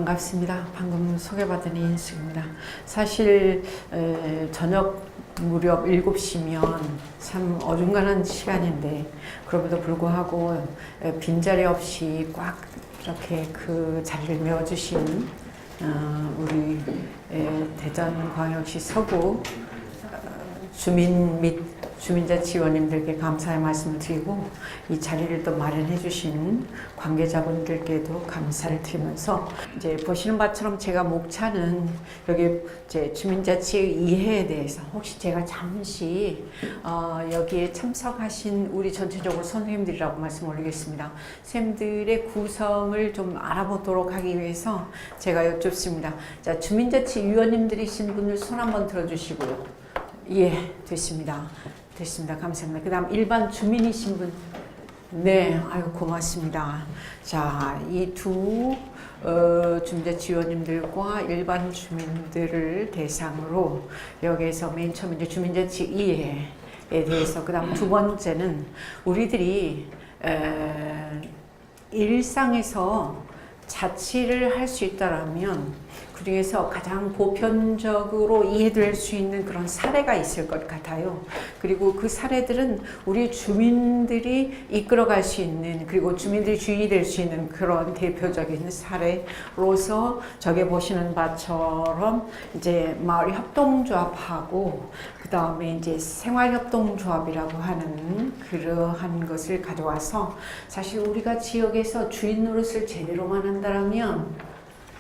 반갑습니다. 방금 소개받은 이인숙입니다. 사실 저녁 무렵 7시면 참 어중간한 시간인데 그럼에도 불구하고 빈자리 없이 꽉 이렇게 그 자리를 메워주신 우리 대전광역시 서구 주민 및 주민자 지원님들께 감사의 말씀을 드리고 이 자리를 또 마련해 주신 관계자분들께도 감사를 드리면서 이제 보시는 바처럼 제가 목차는 여기 이제 주민자치의 이해에 대해서 혹시 제가 잠시 여기에 참석하신 우리 전체적으로 선생님들이라고 말씀 올리겠습니다. 선생님들의 구성을 좀 알아보도록 하기 위해서 제가 여쭙습니다. 자, 주민자치 위원님들이신 분들 손 한번 들어주시고요. 예, 됐습니다. 됐습니다. 감사합니다. 그 다음 일반 주민이신 분. 네, 아유 고맙습니다. 자, 이 두 주민자치위원님들과 일반 주민들을 대상으로 여기에서 맨 처음 이제 주민자치 이해에 대해서, 그 다음 두 번째는 우리들이 일상에서 자치를 할 수 있다라면 그 중에서 가장 보편적으로 이해될 수 있는 그런 사례가 있을 것 같아요. 그리고 그 사례들은 우리 주민들이 이끌어갈 수 있는, 그리고 주민들이 주인이 될 수 있는 그런 대표적인 사례로서 저게 보시는 바처럼 이제 마을 협동조합하고 그 다음에 이제 생활협동조합이라고 하는 그러한 것을 가져와서, 사실 우리가 지역에서 주인 노릇을 제대로만 한다면,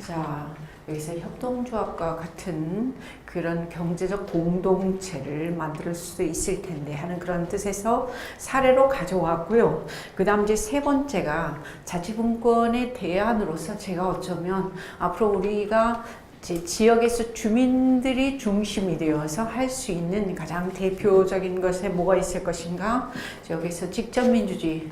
자, 여기서 협동조합과 같은 그런 경제적 공동체를 만들 수도 있을 텐데 하는 그런 뜻에서 사례로 가져왔고요. 그 다음 이제 세 번째가 자치분권의 대안으로서 제가 어쩌면 앞으로 우리가 지역에서 주민들이 중심이 되어서 할 수 있는 가장 대표적인 것에 뭐가 있을 것인가? 여기서 직접민주주의,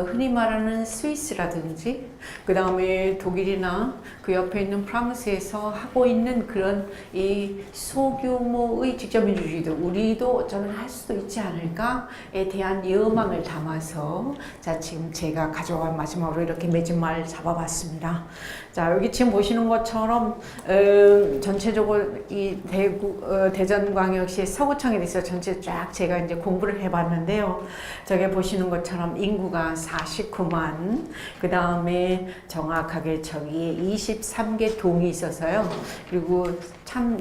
흔히 말하는 스위스라든지 그 다음에 독일이나 그 옆에 있는 프랑스에서 하고 있는 그런 이 소규모의 직접민주주의도 우리도 어쩌면 할 수도 있지 않을까에 대한 여망을 담아서, 자, 지금 제가 가져온 마지막으로 이렇게 맺은말 잡아봤습니다. 자, 여기 지금 보시는 것처럼 전체적으로 이 대전광역시 서구청에 대해서 전체 쫙 제가 이제 공부를 해봤는데요. 저기 보시는 것처럼 인구가 49만, 그 다음에 정확하게 저기에 23개 동이 있어서요. 그리고 참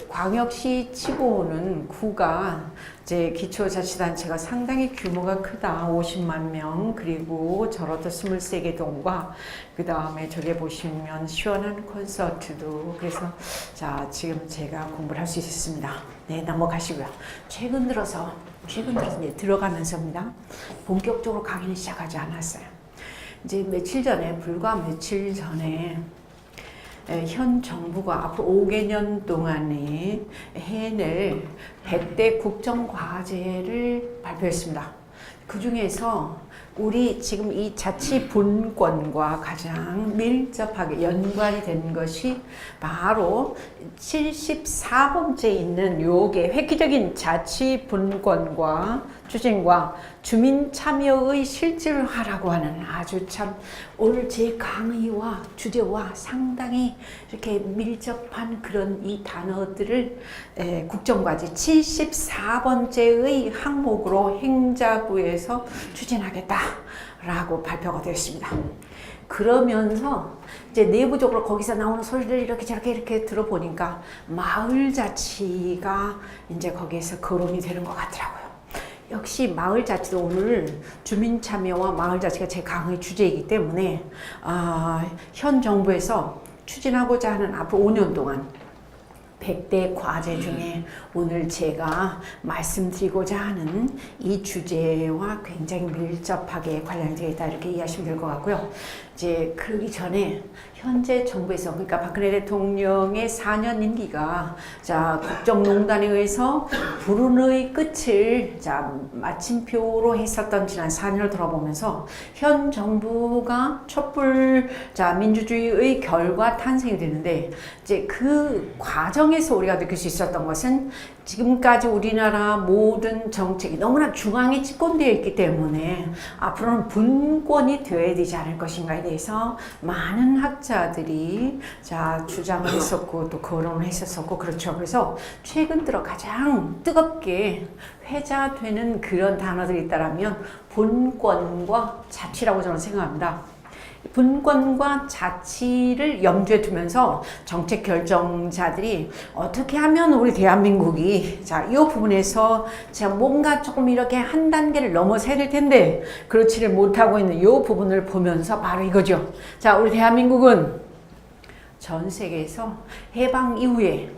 광역시 치고는 구가 이제 기초자치단체가 상당히 규모가 크다. 50만 명, 그리고 저로도 23개 동과 그 다음에 저기 보시면 시원한 콘서트도. 그래서 자, 지금 제가 공부를 할 수 있었습니다. 네, 넘어가시고요. 최근 들어서 이제 들어가면서입니다. 본격적으로 강의는 시작하지 않았어요. 이제 불과 며칠 전에 현 정부가 앞으로 5개년 동안에 해낼 100대 국정과제를 발표했습니다. 그 중에서 우리 지금 이 자치분권과 가장 밀접하게 연관이 된 것이 바로 74번째 있는 요게 획기적인 자치분권과 추진과 주민 참여의 실질화라고 하는 아주 참 오늘 제 강의와 주제와 상당히 이렇게 밀접한 그런 이 단어들을 국정과제 74번째의 항목으로 행자부에서 추진하겠다라고 발표가 되었습니다. 그러면서 이제 내부적으로 거기서 나오는 소리를 이렇게 저렇게 이렇게 들어보니까 마을자치가 이제 거기에서 거론이 되는 것 같더라고요. 역시 마을자치도 오늘 주민참여와 마을자치가 제 강의 주제이기 때문에 현 정부에서 추진하고자 하는 앞으로 5년 동안 100대 과제 중에 오늘 제가 말씀드리고자 하는 이 주제와 굉장히 밀접하게 관련이 되어 있다, 이렇게 이해하시면 될 것 같고요. 이제 그러기 전에 현재 정부에서, 그러니까 박근혜 대통령의 4년 임기가 자 국정농단에 의해서 불운의 끝을 자 마침표로 했었던 지난 4년을 돌아보면서 현 정부가 촛불 자 민주주의의 결과 탄생이 되는데, 이제 그 과정에서 우리가 느낄 수 있었던 것은 지금까지 우리나라 모든 정책이 너무나 중앙에 집권되어 있기 때문에 앞으로는 분권이 되어야 되지 않을 것인가에 대해서 많은 학자 학자들이 자 주장을 했었고 또 거론을 했었고 그렇죠. 그래서 최근 들어 가장 뜨겁게 회자되는 그런 단어들이 있다라면 분권과 자치라고 저는 생각합니다. 분권과 자치를 염두에 두면서 정책 결정자들이 어떻게 하면 우리 대한민국이 자, 이 부분에서 제가 뭔가 조금 이렇게 한 단계를 넘어서야 될 텐데 그렇지를 못하고 있는 이 부분을 보면서 바로 이거죠. 자, 우리 대한민국은 전 세계에서 해방 이후에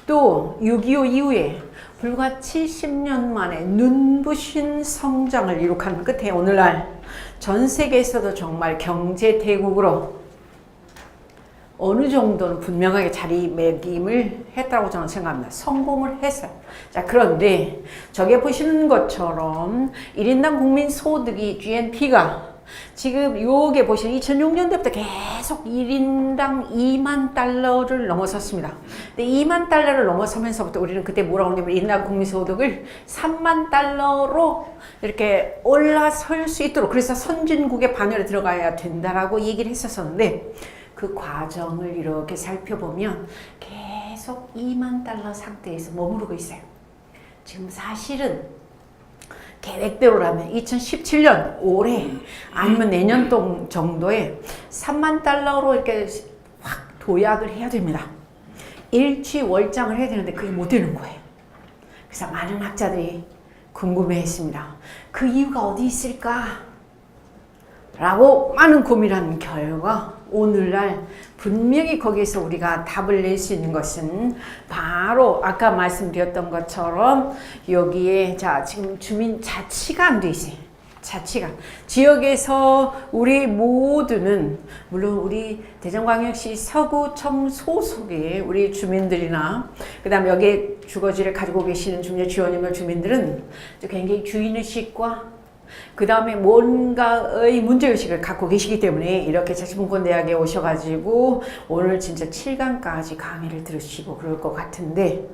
또 6.25 이후에 불과 70년 만에 눈부신 성장을 이룩한 끝에 오늘날 전 세계에서도 정말 경제 대국으로 어느 정도는 분명하게 자리매김을 했다고 저는 생각합니다. 성공을 했어요. 자, 그런데 저게 보시는 것처럼 1인당 국민 소득이 GNP가 지금 요게 보시면 2006년도부터 계속 1인당 2만 달러를 넘어섰습니다. 근데 2만 달러를 넘어서면서부터 우리는 그때 뭐라고 하냐면 1인당 국민소득을 3만 달러로 이렇게 올라설 수 있도록 그래서 선진국의 반열에 들어가야 된다라고 얘기를 했었었는데 그 과정을 이렇게 살펴보면 계속 2만 달러 상태에서 머무르고 있어요. 지금 사실은 계획대로라면 2017년 올해 아니면 내년 정도에 3만 달러로 이렇게 확 도약을 해야 됩니다. 일취월장을 해야 되는데 그게 못 되는 거예요. 그래서 많은 학자들이 궁금해했습니다. 그 이유가 어디 있을까? 라고 많은 고민한 결과 오늘날 분명히 거기에서 우리가 답을 낼 수 있는 것은 바로 아까 말씀드렸던 것처럼 여기에 자 지금 주민 자치가 안 돼 있어요. 자치가 지역에서 우리 모두는 물론 우리 대전광역시 서구청 소속의 우리 주민들이나 그 다음에 여기에 주거지를 가지고 계시는 주민들 주민들은 굉장히 주인의식과 그 다음에 뭔가의 문제의식을 갖고 계시기 때문에 이렇게 자치분권대학에 오셔가지고 오늘 진짜 7강까지 강의를 들으시고 그럴 것 같은데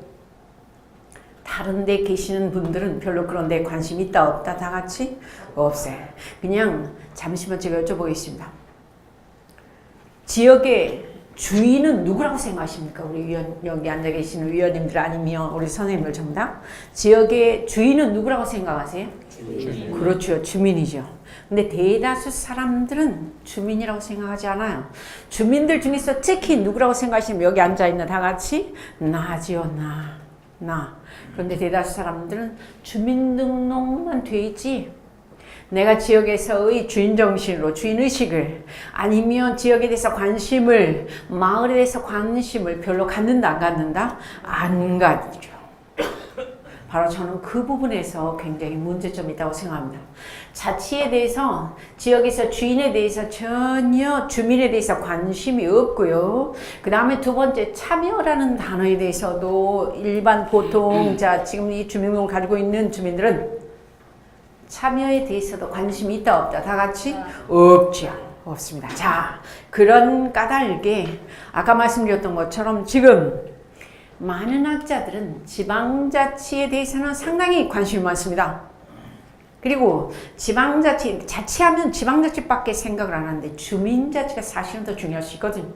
다른 데 계시는 분들은 별로 그런 데 관심 있다 없다 다 같이 없어요. 그냥 잠시만 제가 여쭤보겠습니다. 지역의 주인은 누구라고 생각하십니까? 우리 여기 앉아 계시는 위원님들 아니면 우리 선생님들 전부 다 지역의 주인은 누구라고 생각하세요? 주민. 그렇죠. 주민이죠. 근데 대다수 사람들은 주민이라고 생각하지 않아요. 주민들 중에서 특히 누구라고 생각하시면 여기 앉아있는 다 같이 나지요. 나. 그런데 대다수 사람들은 주민등록만 돼 있지 내가 지역에서의 주인정신으로 주인의식을 아니면 지역에 대해서 관심을 마을에 대해서 관심을 별로 갖는다 안 갖는다? 안 갖죠. 바로 저는 그 부분에서 굉장히 문제점이 있다고 생각합니다. 자치에 대해서 지역에서 주인에 대해서 전혀 주민에 대해서 관심이 없고요. 그 다음에 두 번째 참여라는 단어에 대해서도 일반 보통 자 지금 이 주민등록을 가지고 있는 주민들은 참여에 대해서도 관심이 있다 없다 다 같이 없죠. 없습니다. 자 그런 까닭에 아까 말씀드렸던 것처럼 지금 많은 학자들은 지방자치에 대해서는 상당히 관심이 많습니다. 그리고 지방자치, 자치하면 지방자치밖에 생각을 안 하는데 주민자치가 사실은 더 중요할 수 있거든요.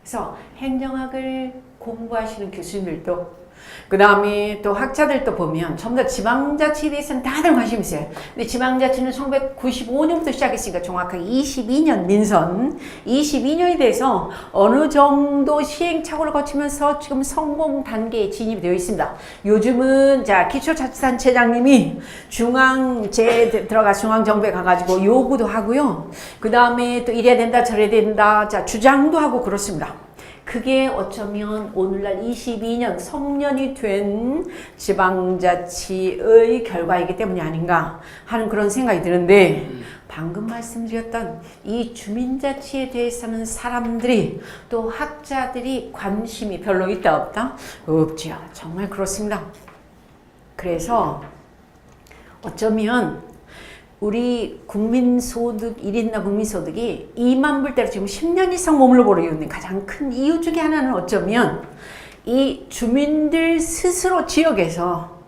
그래서 행정학을 공부하시는 교수님들도 그 다음에 또 학자들도 보면 전부 다 지방자치에 대해서는 다들 관심이 있어요. 근데 지방자치는 1995년부터 시작했으니까 정확하게 22년 민선 22년이 돼서 어느 정도 시행착오를 거치면서 지금 성공 단계에 진입이 되어 있습니다. 요즘은 자 기초자치단체장님이 중앙제 들어가 중앙정부에 가가지고 요구도 하고요. 그 다음에 또 이래야 된다 저래야 된다 자 주장도 하고 그렇습니다. 그게 어쩌면 오늘날 22년 성년이 된 지방자치의 결과이기 때문이 아닌가 하는 그런 생각이 드는데 방금 말씀드렸던 이 주민자치에 대해서는 사람들이 또 학자들이 관심이 별로 있다 없다? 없죠. 정말 그렇습니다. 그래서 어쩌면 우리 국민소득, 1인당 국민소득이 2만 불대로 지금 10년 이상 머물러 버리는 가장 큰 이유 중에 하나는 어쩌면 이 주민들 스스로 지역에서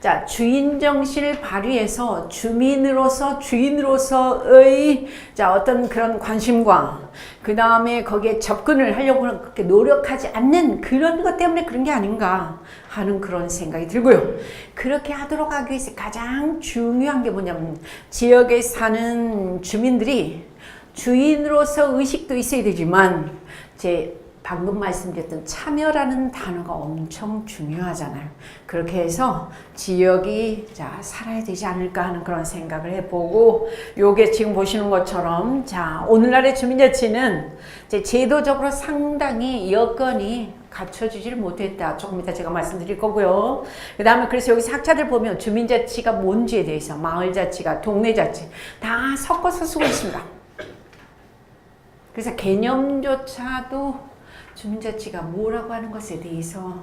자, 주인 정신을 발휘해서 주인으로서의 자, 어떤 그런 관심과 그 다음에 거기에 접근을 하려고 그렇게 노력하지 않는 그런 것 때문에 그런 게 아닌가 하는 그런 생각이 들고요. 그렇게 하도록 하기 위해서 가장 중요한 게 뭐냐면 지역에 사는 주민들이 주인으로서 의식도 있어야 되지만 제 방금 말씀드렸던 참여라는 단어가 엄청 중요하잖아요. 그렇게 해서 지역이 자 살아야 되지 않을까 하는 그런 생각을 해보고 요게 지금 보시는 것처럼 자 오늘날의 주민자치는 이제 제도적으로 상당히 여건이 갖춰지지를 못했다. 조금 이따 제가 말씀드릴 거고요. 그 다음에 그래서 여기서 학자들 보면 주민자치가 뭔지에 대해서 마을자치가 동네자치 다 섞어서 쓰고 있습니다. 그래서 개념조차도 주민자치가 뭐라고 하는 것에 대해서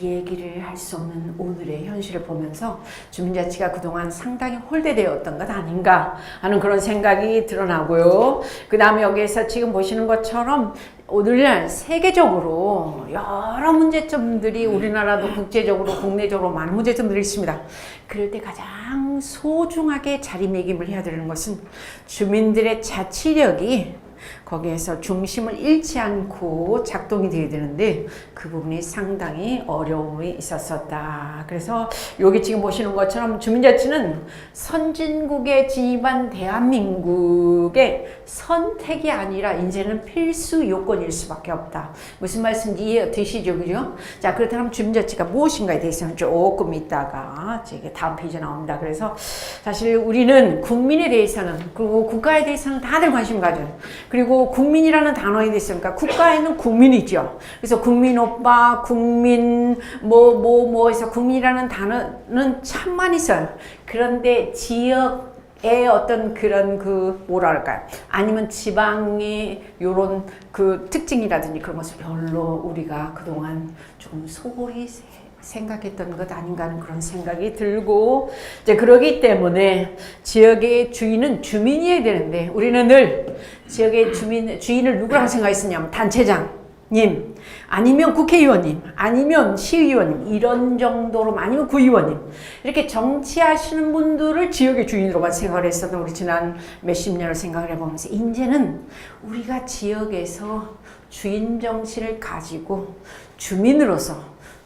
얘기를 할 수 없는 오늘의 현실을 보면서 주민자치가 그동안 상당히 홀대되었던 것 아닌가 하는 그런 생각이 드러나고요. 그 다음에 여기에서 지금 보시는 것처럼 오늘날 세계적으로 여러 문제점들이 우리나라도 국제적으로 국내적으로 많은 문제점들이 있습니다. 그럴 때 가장 소중하게 자리매김을 해야 되는 것은 주민들의 자치력이 거기에서 중심을 잃지 않고 작동이 되어야 되는데 그 부분이 상당히 어려움이 있었었다. 그래서 여기 지금 보시는 것처럼 주민자치는 선진국에 진입한 대한민국의 선택이 아니라 이제는 필수 요건일 수밖에 없다. 무슨 말씀인지 이해 되시죠? 그죠? 자, 그렇다면 주민자치가 무엇인가에 대해서는 조금 있다가 이게 다음 페이지에 나옵니다. 그래서 사실 우리는 국민에 대해서는 그리고 국가에 대해서는 다들 관심 가져요. 그리고 국민이라는 단어에 대해서 그러니까 국가에는 국민이 있죠. 그래서 국민 오빠, 국민 해서 국민이라는 단어는 참 많이 써요. 그런데 지역의 어떤 그런 뭐랄까요? 아니면 지방의 요런 그 특징이라든지 그런 것을 별로 우리가 그동안 좀 소홀히 생각했던 것 아닌가 하는 그런 생각이 들고 이제 그러기 때문에 지역의 주인은 주민이어야 되는데 우리는 늘 지역의 주인을 누구라고 생각했었냐면 단체장님 아니면 국회의원님 아니면 시의원님 이런 정도로 아니면 구의원님 이렇게 정치하시는 분들을 지역의 주인으로만 생각을 했었던 우리 지난 몇십 년을 생각을 해보면서 이제는 우리가 지역에서 주인 정신을 가지고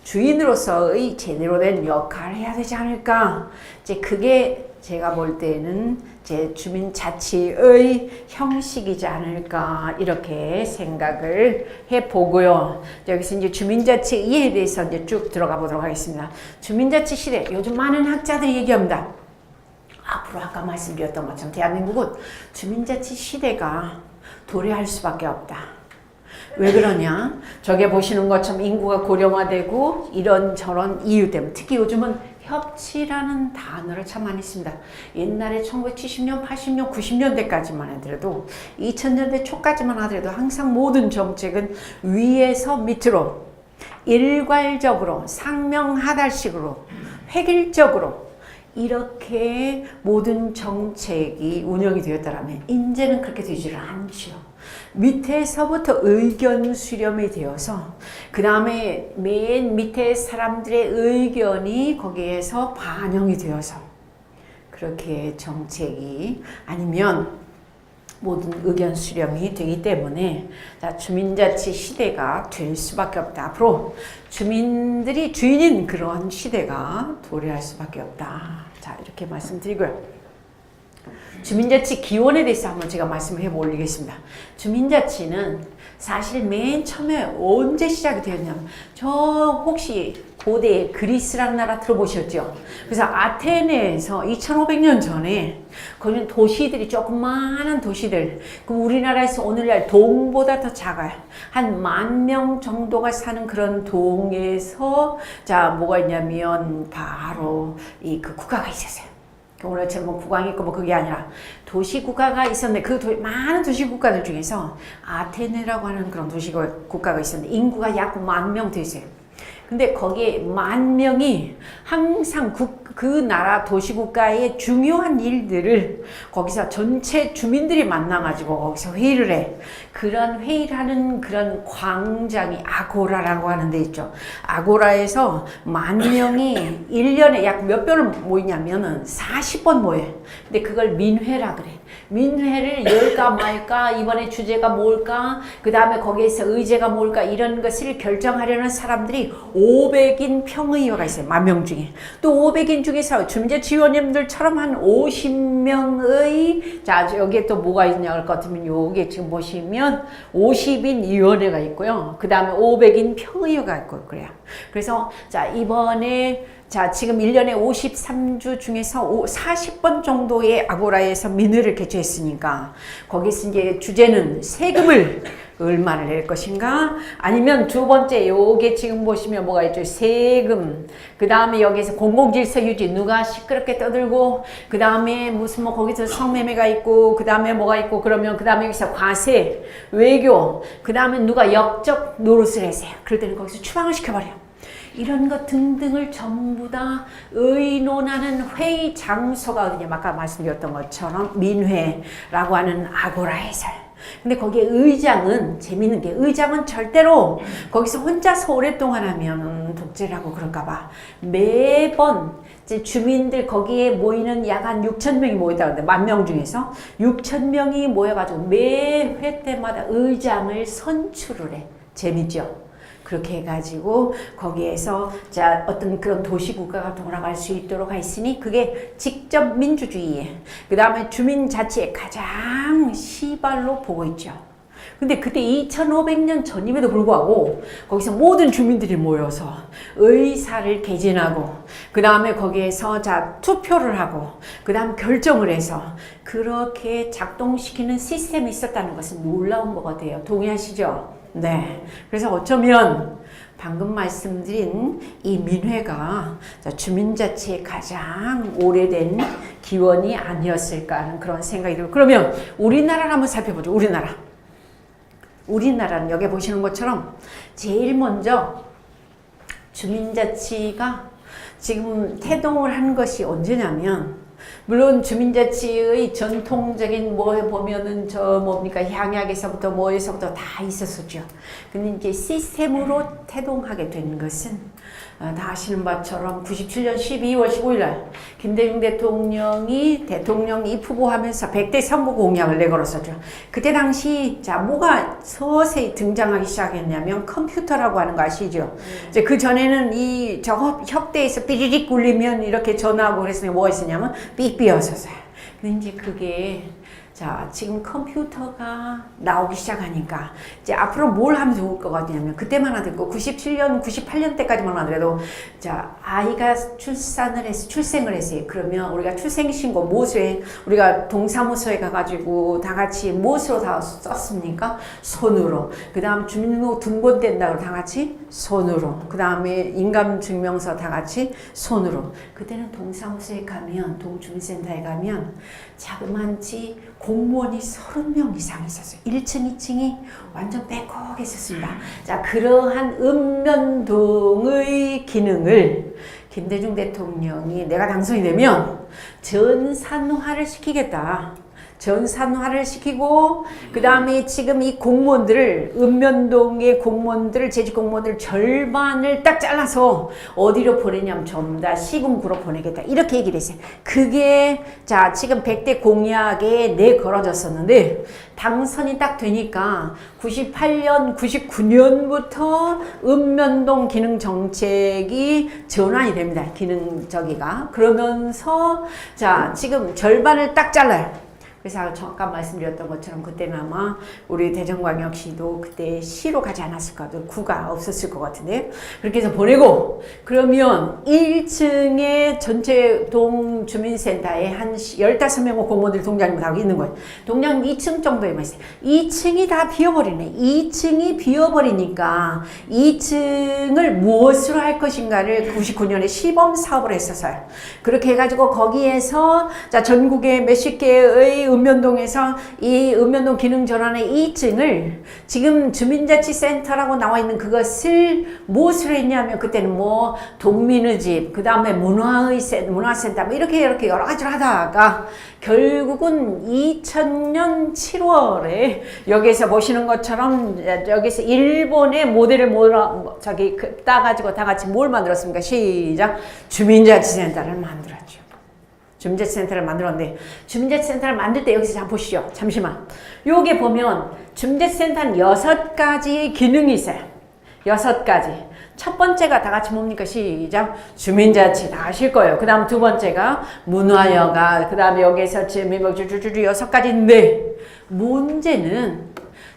주인으로서의 제대로 된 역할을 해야 되지 않을까. 이제 그게 제가 볼 때는 제 주민자치의 형식이지 않을까 이렇게 생각을 해보고요. 여기서 이제 주민자치 이해에 대해서 이제 쭉 들어가 보도록 하겠습니다. 주민자치 시대 요즘 많은 학자들이 얘기합니다. 앞으로 아까 말씀드렸던 것처럼 대한민국은 주민자치 시대가 도래할 수밖에 없다. 왜 그러냐? 저게 보시는 것처럼 인구가 고령화되고 이런저런 이유 때문에 특히 요즘은 협치라는 단어를 참 많이 씁니다. 옛날에 1970년, 80년, 90년대까지만 하더라도 2000년대 초까지만 하더라도 항상 모든 정책은 위에서 밑으로 일괄적으로 상명하달식으로 획일적으로 이렇게 모든 정책이 운영이 되었다면 이제는 그렇게 되지를 않죠. 밑에서부터 의견 수렴이 되어서 그 다음에 맨 밑에 사람들의 의견이 거기에서 반영이 되어서 그렇게 정책이 아니면 모든 의견 수렴이 되기 때문에 자, 주민자치 시대가 될 수밖에 없다. 앞으로 주민들이 주인인 그런 시대가 도래할 수밖에 없다. 자, 이렇게 말씀드리고요. 주민자치 기원에 대해서 한번 제가 말씀을 해보겠습니다. 주민자치는 사실 맨 처음에 언제 시작이 되었냐면 저 혹시 고대 그리스라는 나라 들어보셨죠? 그래서 아테네에서 2500년 전에 거기는 도시들이 조그마한 도시들 그럼 우리나라에서 오늘날 동보다 더 작아요. 한 10,000명 정도가 사는 그런 동에서 자 뭐가 있냐면 바로 그 국가가 있었어요. 오늘처럼 뭐 국왕이 있고 뭐 그게 아니라 도시국가가 있었는데 그 많은 도시국가들 중에서 아테네라고 하는 그런 도시국가가 있었는데 인구가 약 10,000명 되세요. 근데 거기에 10,000명이 항상 그 나라 도시국가의 중요한 일들을 거기서 전체 주민들이 만나가지고 거기서 회의를 해. 그런 회의를 하는 그런 광장이 아고라라고 하는 데 있죠. 아고라에서 10,000명이 1년에 약 몇 번을 모이냐면은 40번 모여요. 근데 그걸 민회라 그래. 민회를 열까 말까, 이번에 주제가 뭘까, 그 다음에 거기에서 의제가 뭘까, 이런 것을 결정하려는 사람들이 500인 평의회가 있어요. 10,000명 중에. 또 500인 중에서 주민제 지원님들처럼 한 50명의, 자, 여기에 또 뭐가 있냐 할 것 같으면, 여기에 지금 보시면 50인 위원회가 있고요. 그 다음에 500인 평의회가 있고, 그래요. 그래서, 자, 이번에 자, 지금 1년에 53주 중에서 40번 정도의 아고라에서 민회를 개최했으니까 거기서 이제 주제는 세금을 얼마를 낼 것인가? 아니면 두 번째 요게 지금 보시면 뭐가 있죠? 세금. 그 다음에 여기서 공공질서 유지. 누가 시끄럽게 떠들고, 그 다음에 무슨 뭐 거기서 성매매가 있고, 그 다음에 뭐가 있고, 그러면 그 다음에 여기서 과세, 외교, 그 다음에 누가 역적 노릇을 했어요. 그럴 때는 거기서 추방을 시켜버려요. 이런 것 등등을 전부 다 의논하는 회의 장소가 어디냐, 아까 말씀드렸던 것처럼 민회라고 하는 아고라에서. 근데 거기에 의장은, 재밌는 게 의장은 절대로 거기서 혼자서 오랫동안 하면 독재라고 그럴까봐 매번 이제 주민들 거기에 모이는 약 한 6,000명이 모였다고 하는데 10,000명 중에서 6,000명이 모여가지고 매 회 때마다 의장을 선출을 해. 재밌죠? 그렇게 해가지고 거기에서 자 어떤 그런 도시국가가 돌아갈 수 있도록 했으니 그게 직접 민주주의에 그 다음에 주민자치의 가장 시발로 보고 있죠. 근데 그때 2,500년 전임에도 불구하고 거기서 모든 주민들이 모여서 의사를 개진하고 그 다음에 거기에서 자 투표를 하고 그 다음 결정을 해서 그렇게 작동시키는 시스템이 있었다는 것은 놀라운 것 같아요. 동의하시죠? 네. 그래서 어쩌면 방금 말씀드린 이 민회가 주민자치의 가장 오래된 기원이 아니었을까 하는 그런 생각이 들고, 그러면 우리나라를 한번 살펴보죠. 우리나라는 여기 보시는 것처럼 제일 먼저 주민자치가 지금 태동을 한 것이 언제냐면, 물론 주민자치의 전통적인 뭐에 보면은 저 뭡니까 향약에서부터 뭐에서부터 다 있었었죠. 근데 이제 시스템으로 태동하게 된 것은 다 아시는 바처럼 97년 12월 15일 날 김대중 대통령이 대통령 입후보하면서 100대 선거 공약을 내걸었었죠. 그때 당시 자 뭐가 서서히 등장하기 시작했냐면 컴퓨터라고 하는 거 아시죠? 이제 그 전에는 이 저 협대에서 삐리릭 굴리면 이렇게 전화하고 그랬으니 뭐가 있었냐면 삐삐였었어요. 근데 이제 그게 자, 지금 컴퓨터가 나오기 시작하니까 이제 앞으로 뭘 하면 좋을 것 같냐면 그때만 하더라도 97년, 98년 때까지만 하더라도 자, 아이가 출생을 했어요. 그러면 우리가 출생신고 무엇에 우리가 동사무소에 가가지고 다 같이 무엇으로 다 썼습니까? 손으로. 그 다음 주민등록 등본된다고 다 같이 손으로. 그 다음에 인감증명서 다 같이 손으로. 그때는 동사무소에 가면, 동주민센터에 가면 자그만치 공무원이 30명 이상 있었어요. 1층, 2층이 완전 빼곡했었습니다. 자, 그러한 읍면동의 기능을 김대중 대통령이 내가 당선이 되면 전산화를 시키겠다. 전산화를 시키고 그 다음에 지금 이 공무원들을 읍면동의 공무원들을 재직 공무원들 절반을 딱 잘라서 어디로 보내냐면 전부 다 시군구로 보내겠다 이렇게 얘기를 했어요. 그게 자 지금 100대 공약에 내걸어졌었는데 당선이 딱 되니까 98년 99년부터 읍면동 기능정책이 전환이 됩니다. 기능저기가 그러면서 자 지금 절반을 딱 잘라요. 그래서 잠깐 말씀드렸던 것처럼 그때는 아마 우리 대전광역시도 그때 시로 가지 않았을까, 구가 없었을 것 같은데 그렇게 해서 보내고 그러면 1층에 전체 동주민센터에 한 15명의 공무원들이 동장님 다 있는 거예요. 동장 2층 정도에만 있어요. 2층이 다 비어버리네. 2층이 비어버리니까 2층을 무엇으로 할 것인가를 99년에 시범 사업을 했었어요. 그렇게 해가지고 거기에서 자 전국에 몇십 개의 읍면동에서 이 읍면동 기능전환의 2층을 지금 주민자치센터라고 나와 있는 그것을 무엇으로 했냐면 그때는 뭐 동민의 집, 그 다음에 문화센터 뭐 이렇게 여러 가지를 하다가 결국은 2000년 7월에 여기서 보시는 것처럼 여기서 일본의 모델을 따가지고 다 같이 뭘 만들었습니까? 시작! 주민자치센터를 만들었죠. 주민자치센터를 만들었는데 주민자치센터를 만들 때 여기서 잠깐 보시죠. 잠시만. 요게 보면 주민자치센터는 6가지의 기능이 있어요. 6가지. 첫 번째가 다 같이 뭡니까? 시작. 주민자치 다 아실 거예요. 그 다음 두 번째가 문화여가. 그 다음에 여기서 지금 6가지인데 문제는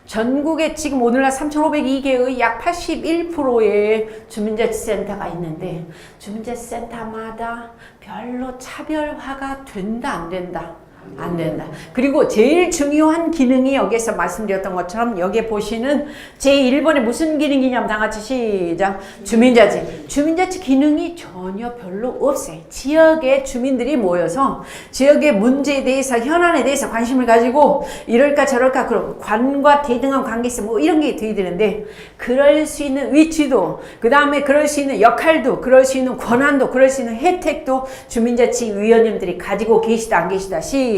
전국에 지금 오늘날 3,502개의 약 81%의 주민자치센터가 있는데 주민자치센터마다 별로 차별화가 된다 안 된다? 안 된다. 그리고 제일 중요한 기능이 여기서 말씀드렸던 것처럼 여기에 보시는 제1번에 무슨 기능이냐면 다 같이 시작. 주민자치. 주민자치 기능이 전혀 별로 없어요. 지역의 주민들이 모여서 지역의 문제에 대해서 현안에 대해서 관심을 가지고 이럴까 저럴까 그런 관과 대등한 관계 있어 뭐 이런 게 돼야 되는데 그럴 수 있는 위치도 그 다음에 그럴 수 있는 역할도 그럴 수 있는 권한도 그럴 수 있는 혜택도 주민자치 위원님들이 가지고 계시다 안 계시다 시작.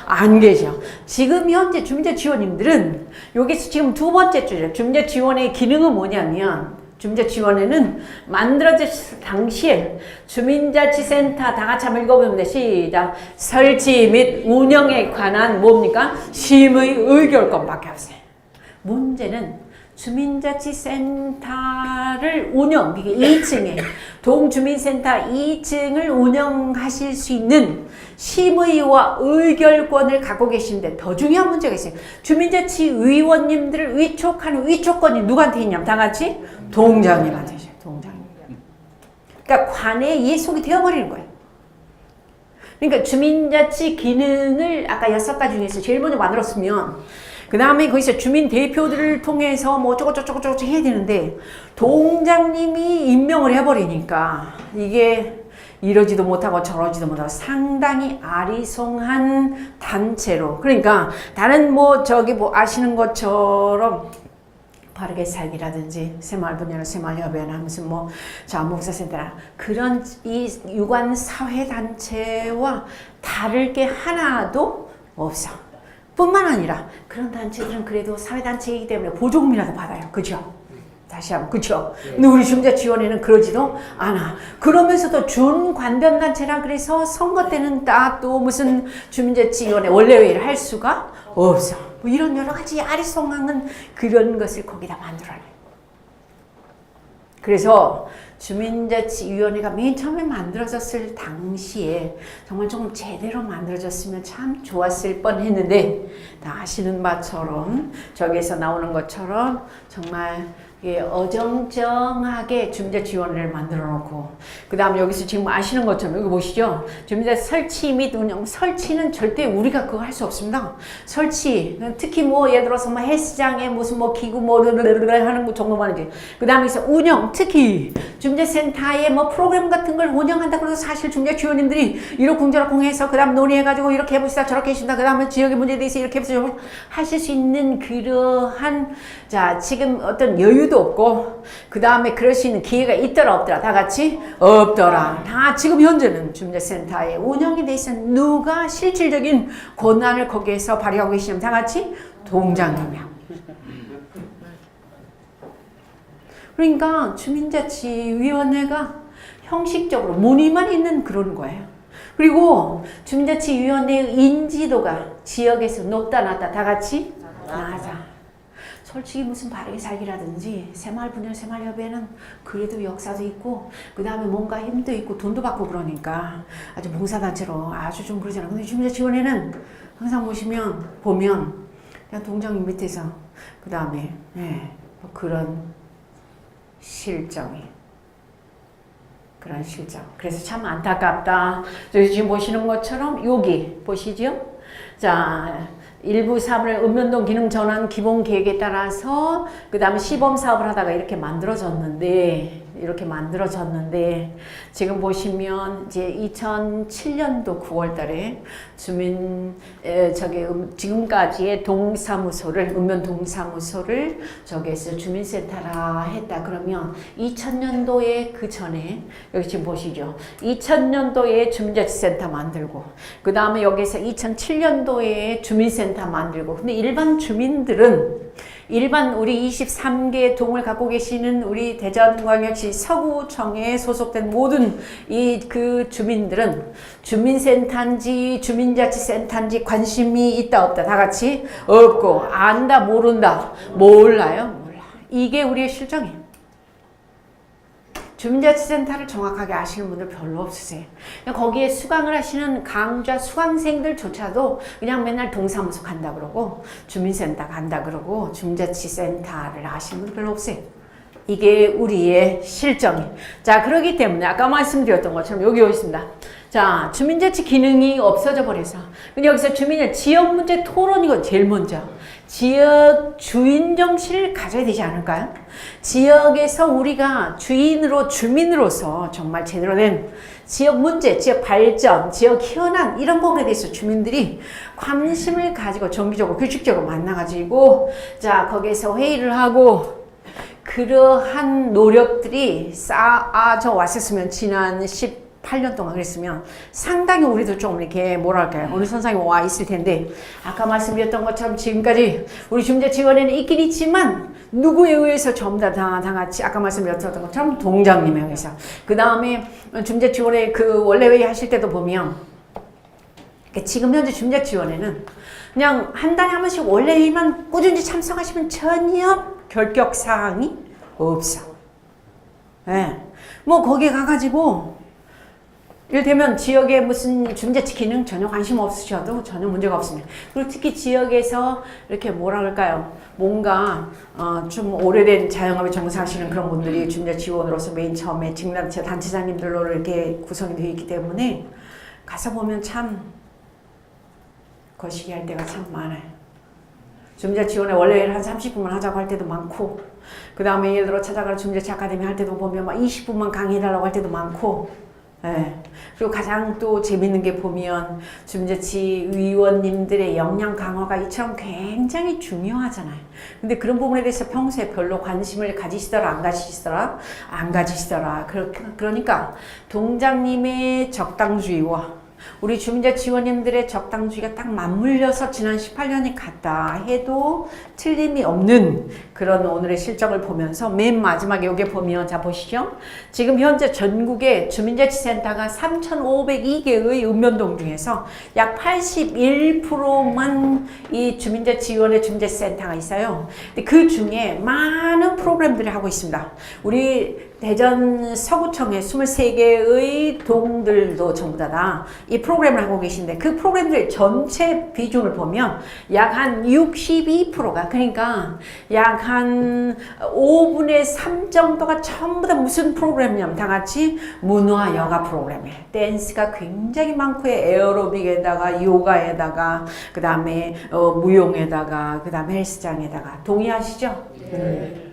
안 계셔. 지금 현재 주민자치위원님들은 여기서 지금 두 번째 주죠. 주민자치위원회의 기능은 뭐냐면 주민자치위원회는 만들어졌을 당시에 주민자치센터 다 같이 한번 읽어보면 돼. 시작. 설치 및 운영에 관한 뭡니까? 심의 의결권밖에 없어요. 문제는 주민자치센터를 운영, 이게 2층에 동주민센터 2층을 운영하실 수 있는 심의와 의결권을 갖고 계신데 더 중요한 문제가 있어요. 주민자치위원님들을 위촉하는 위촉권이 누구한테 있냐면 다 같이 동장님한테 있어요. 동장님. 그러니까 관에 예속이 되어버리는 거예요. 그러니까 주민자치 기능을 아까 6가지 중에서 제일 먼저 만들었으면 그 다음에 거기서 주민 대표들을 통해서 뭐 어쩌고저쩌고 해야 되는데 동장님이 임명을 해버리니까 이게 이러지도 못하고 저러지도 못하고 상당히 아리송한 단체로 그러니까 다른 뭐 아시는 것처럼 바르게 살기라든지 새마을분야나 새마을협의회나 무슨 뭐 자원봉사센터나 그런 이 유관 사회단체와 다를 게 하나도 없어. 뿐만 아니라 그런 단체들은 그래도 사회단체이기 때문에 보조금이라도 받아요. 그죠? 다시 한번 그죠? 근데 우리 주민자치위원회는 그러지도 않아. 그러면서도 준관변단체라 그래서 선거 때는 또 무슨 주민자치위원회 원래회의를 할 수가 없어. 뭐 이런 여러 가지 아리송한 그런 것을 거기다 만들어요. 그래서 주민자치위원회가 맨 처음에 만들어졌을 당시에 정말 조금 제대로 만들어졌으면 참 좋았을 뻔했는데 다 아시는 바처럼 저기에서 나오는 것처럼 정말 어정쩡하게 주민자치위원회를 만들어 놓고 그 다음 여기서 지금 아시는 것처럼 여기 보시죠. 주민자치 설치 및 운영. 설치는 절대 우리가 그거 할 수 없습니다. 설치 특히 뭐 예를 들어서 뭐 헬스장에 무슨 뭐 기구 뭐 하는 거 정도만 이제 그 다음에 운영 특히 주민자치센터에 뭐 프로그램 같은 걸 운영한다고 해서 사실 주민자치위원님들이 이러쿵저러쿵 해서 그 다음 논의해가지고 이렇게 해봅시다 저렇게 해줍시다 그 다음에 지역의 문제에 대해서 이렇게 해봅시다 하실 수 있는 그러한 자 지금 어떤 여유도 없고 그 다음에 그럴 수 있는 기회가 있더라 없더라 다 같이 없더라. 다 지금 현재는 주민자치센터의 운영에 대해서 누가 실질적인 권한을 거기에서 발휘하고 계시냐면 다 같이 동장님이야. 그러니까 주민자치위원회가 형식적으로 문의만 있는 그런 거예요. 그리고 주민자치위원회의 인지도가 지역에서 높다 낮다 다 같이 낮아. 솔직히 무슨 바르게 살기라든지 새마을분야 새마을협의회는 그래도 역사도 있고 그 다음에 뭔가 힘도 있고 돈도 받고 그러니까 아주 봉사단체로 아주 좀 그러잖아요. 근데 주민자치위원회는 항상 보면 그냥 동장님 밑에서 그 다음에 뭐 그런 실정. 그래서 참 안타깝다. 저희 지금 보시는 것처럼 여기 보시죠? 자. 일부 사업을 읍면동 기능 전환 기본 계획에 따라서 그 다음에 시범 사업을 하다가 이렇게 만들어졌는데 이렇게 만들어졌는데 지금 보시면 이제 2007년도 9월 달에 지금까지의 동사무소를 읍면 동사무소를 저기에서 주민센터라 했다. 그러면 2000년도에 그 전에 여기 지금 보시죠. 2000년도에 주민자치센터 만들고 그 다음에 여기서 2007년도에 주민센터 만들고 근데 일반 주민들은 일반 우리 23개 동을 갖고 계시는 우리 대전광역시 서구청에 소속된 모든 그 주민들은 주민센터인지 주민자치센터인지 관심이 있다 없다 다 같이 없고 안다 모른다 몰라요 몰라. 이게 우리의 실정이에요. 주민자치센터를 정확하게 아시는 분들 별로 없으세요. 거기에 수강을 하시는 강좌 수강생들조차도 그냥 맨날 동사무소 간다 그러고 주민센터 간다 그러고 주민자치센터를 아시는 분들 별로 없어요. 이게 우리의 실정이에요. 자, 그렇기 때문에 아까 말씀드렸던 것처럼 여기 있습니다. 자, 주민자치 기능이 없어져 버려서 근데 여기서 주민의 지역 문제 토론이건 제일 먼저 지역 주인 정신을 가져야 되지 않을까요? 지역에서 우리가 주민으로서 정말 제대로 된 지역 문제, 지역 발전, 지역 현안 이런 부분에 대해서 주민들이 관심을 가지고 정기적으로 규칙적으로 만나가지고 자 거기에서 회의를 하고 그러한 노력들이 쌓아져 왔었으면 지난 18년 동안 그랬으면 상당히 우리도 좀 이렇게 뭐랄까요 오늘 선생님 와 있을 텐데 아까 말씀드렸던 것처럼 지금까지 우리 주민자치위원회는 있긴 있지만 누구에 의해서 전부 다 같이 아까 말씀드렸던 것처럼 동장님에 의해서 그 다음에 주민자치위원회 그 원래 회의 하실 때도 보면 지금 현재 주민자치위원회는 그냥 한 달에 한 번씩 원래 회의만 꾸준히 참석하시면 전혀 결격사항이 없어. 네. 뭐 거기에 가가지고 이를테면 지역에 무슨 주민자치 기능 전혀 관심 없으셔도 전혀 문제가 없습니다. 그리고 특히 지역에서 이렇게 뭐라 그럴까요? 뭔가 좀 오래된 자영업에 종사하시는 그런 분들이 주민자치위원으로서 맨 처음에 직단체 단체장님들로 이렇게 구성이 되어 있기 때문에 가서 보면 참 거시기 할 때가 참 많아요. 주민자치위원회 원래 한 30분만 하자고 할 때도 많고 그 다음에 예를 들어 찾아가는 주민자치 아카데미 할 때도 보면 막 20분만 강의해달라고 할 때도 많고 네. 그리고 가장 또 재밌는 게 보면 주민자치 위원님들의 역량 강화가 이처럼 굉장히 중요하잖아요. 근데 그런 부분에 대해서 평소에 별로 관심을 가지시더라 안 가지시더라. 그러니까 동장님의 적당주의와 우리 주민자치위원님들의 적당주의가 딱 맞물려서 지난 18년이 갔다 해도 틀림이 없는 그런 오늘의 실정을 보면서 맨 마지막에 여기 보면 자 보시죠. 지금 현재 전국에 주민자치센터가 3,502개의 읍면동 중에서 약 81%만 이 주민자치위원회 주민자치센터가 있어요. 근데 그 중에 많은 프로그램들을 하고 있습니다. 우리 대전 서구청의 23개의 동들도 전부 다 이 프로그램을 하고 계신데 그 프로그램들의 전체 비중을 보면 약 한 62%가 그러니까 약 한 5분의 3 정도가 전부 다 무슨 프로그램이냐면 다 같이 문화 여가 프로그램이에요. 댄스가 굉장히 많고 에어로빅에다가 요가에다가 그 다음에 무용에다가 그 다음에 헬스장에다가 동의하시죠? 네.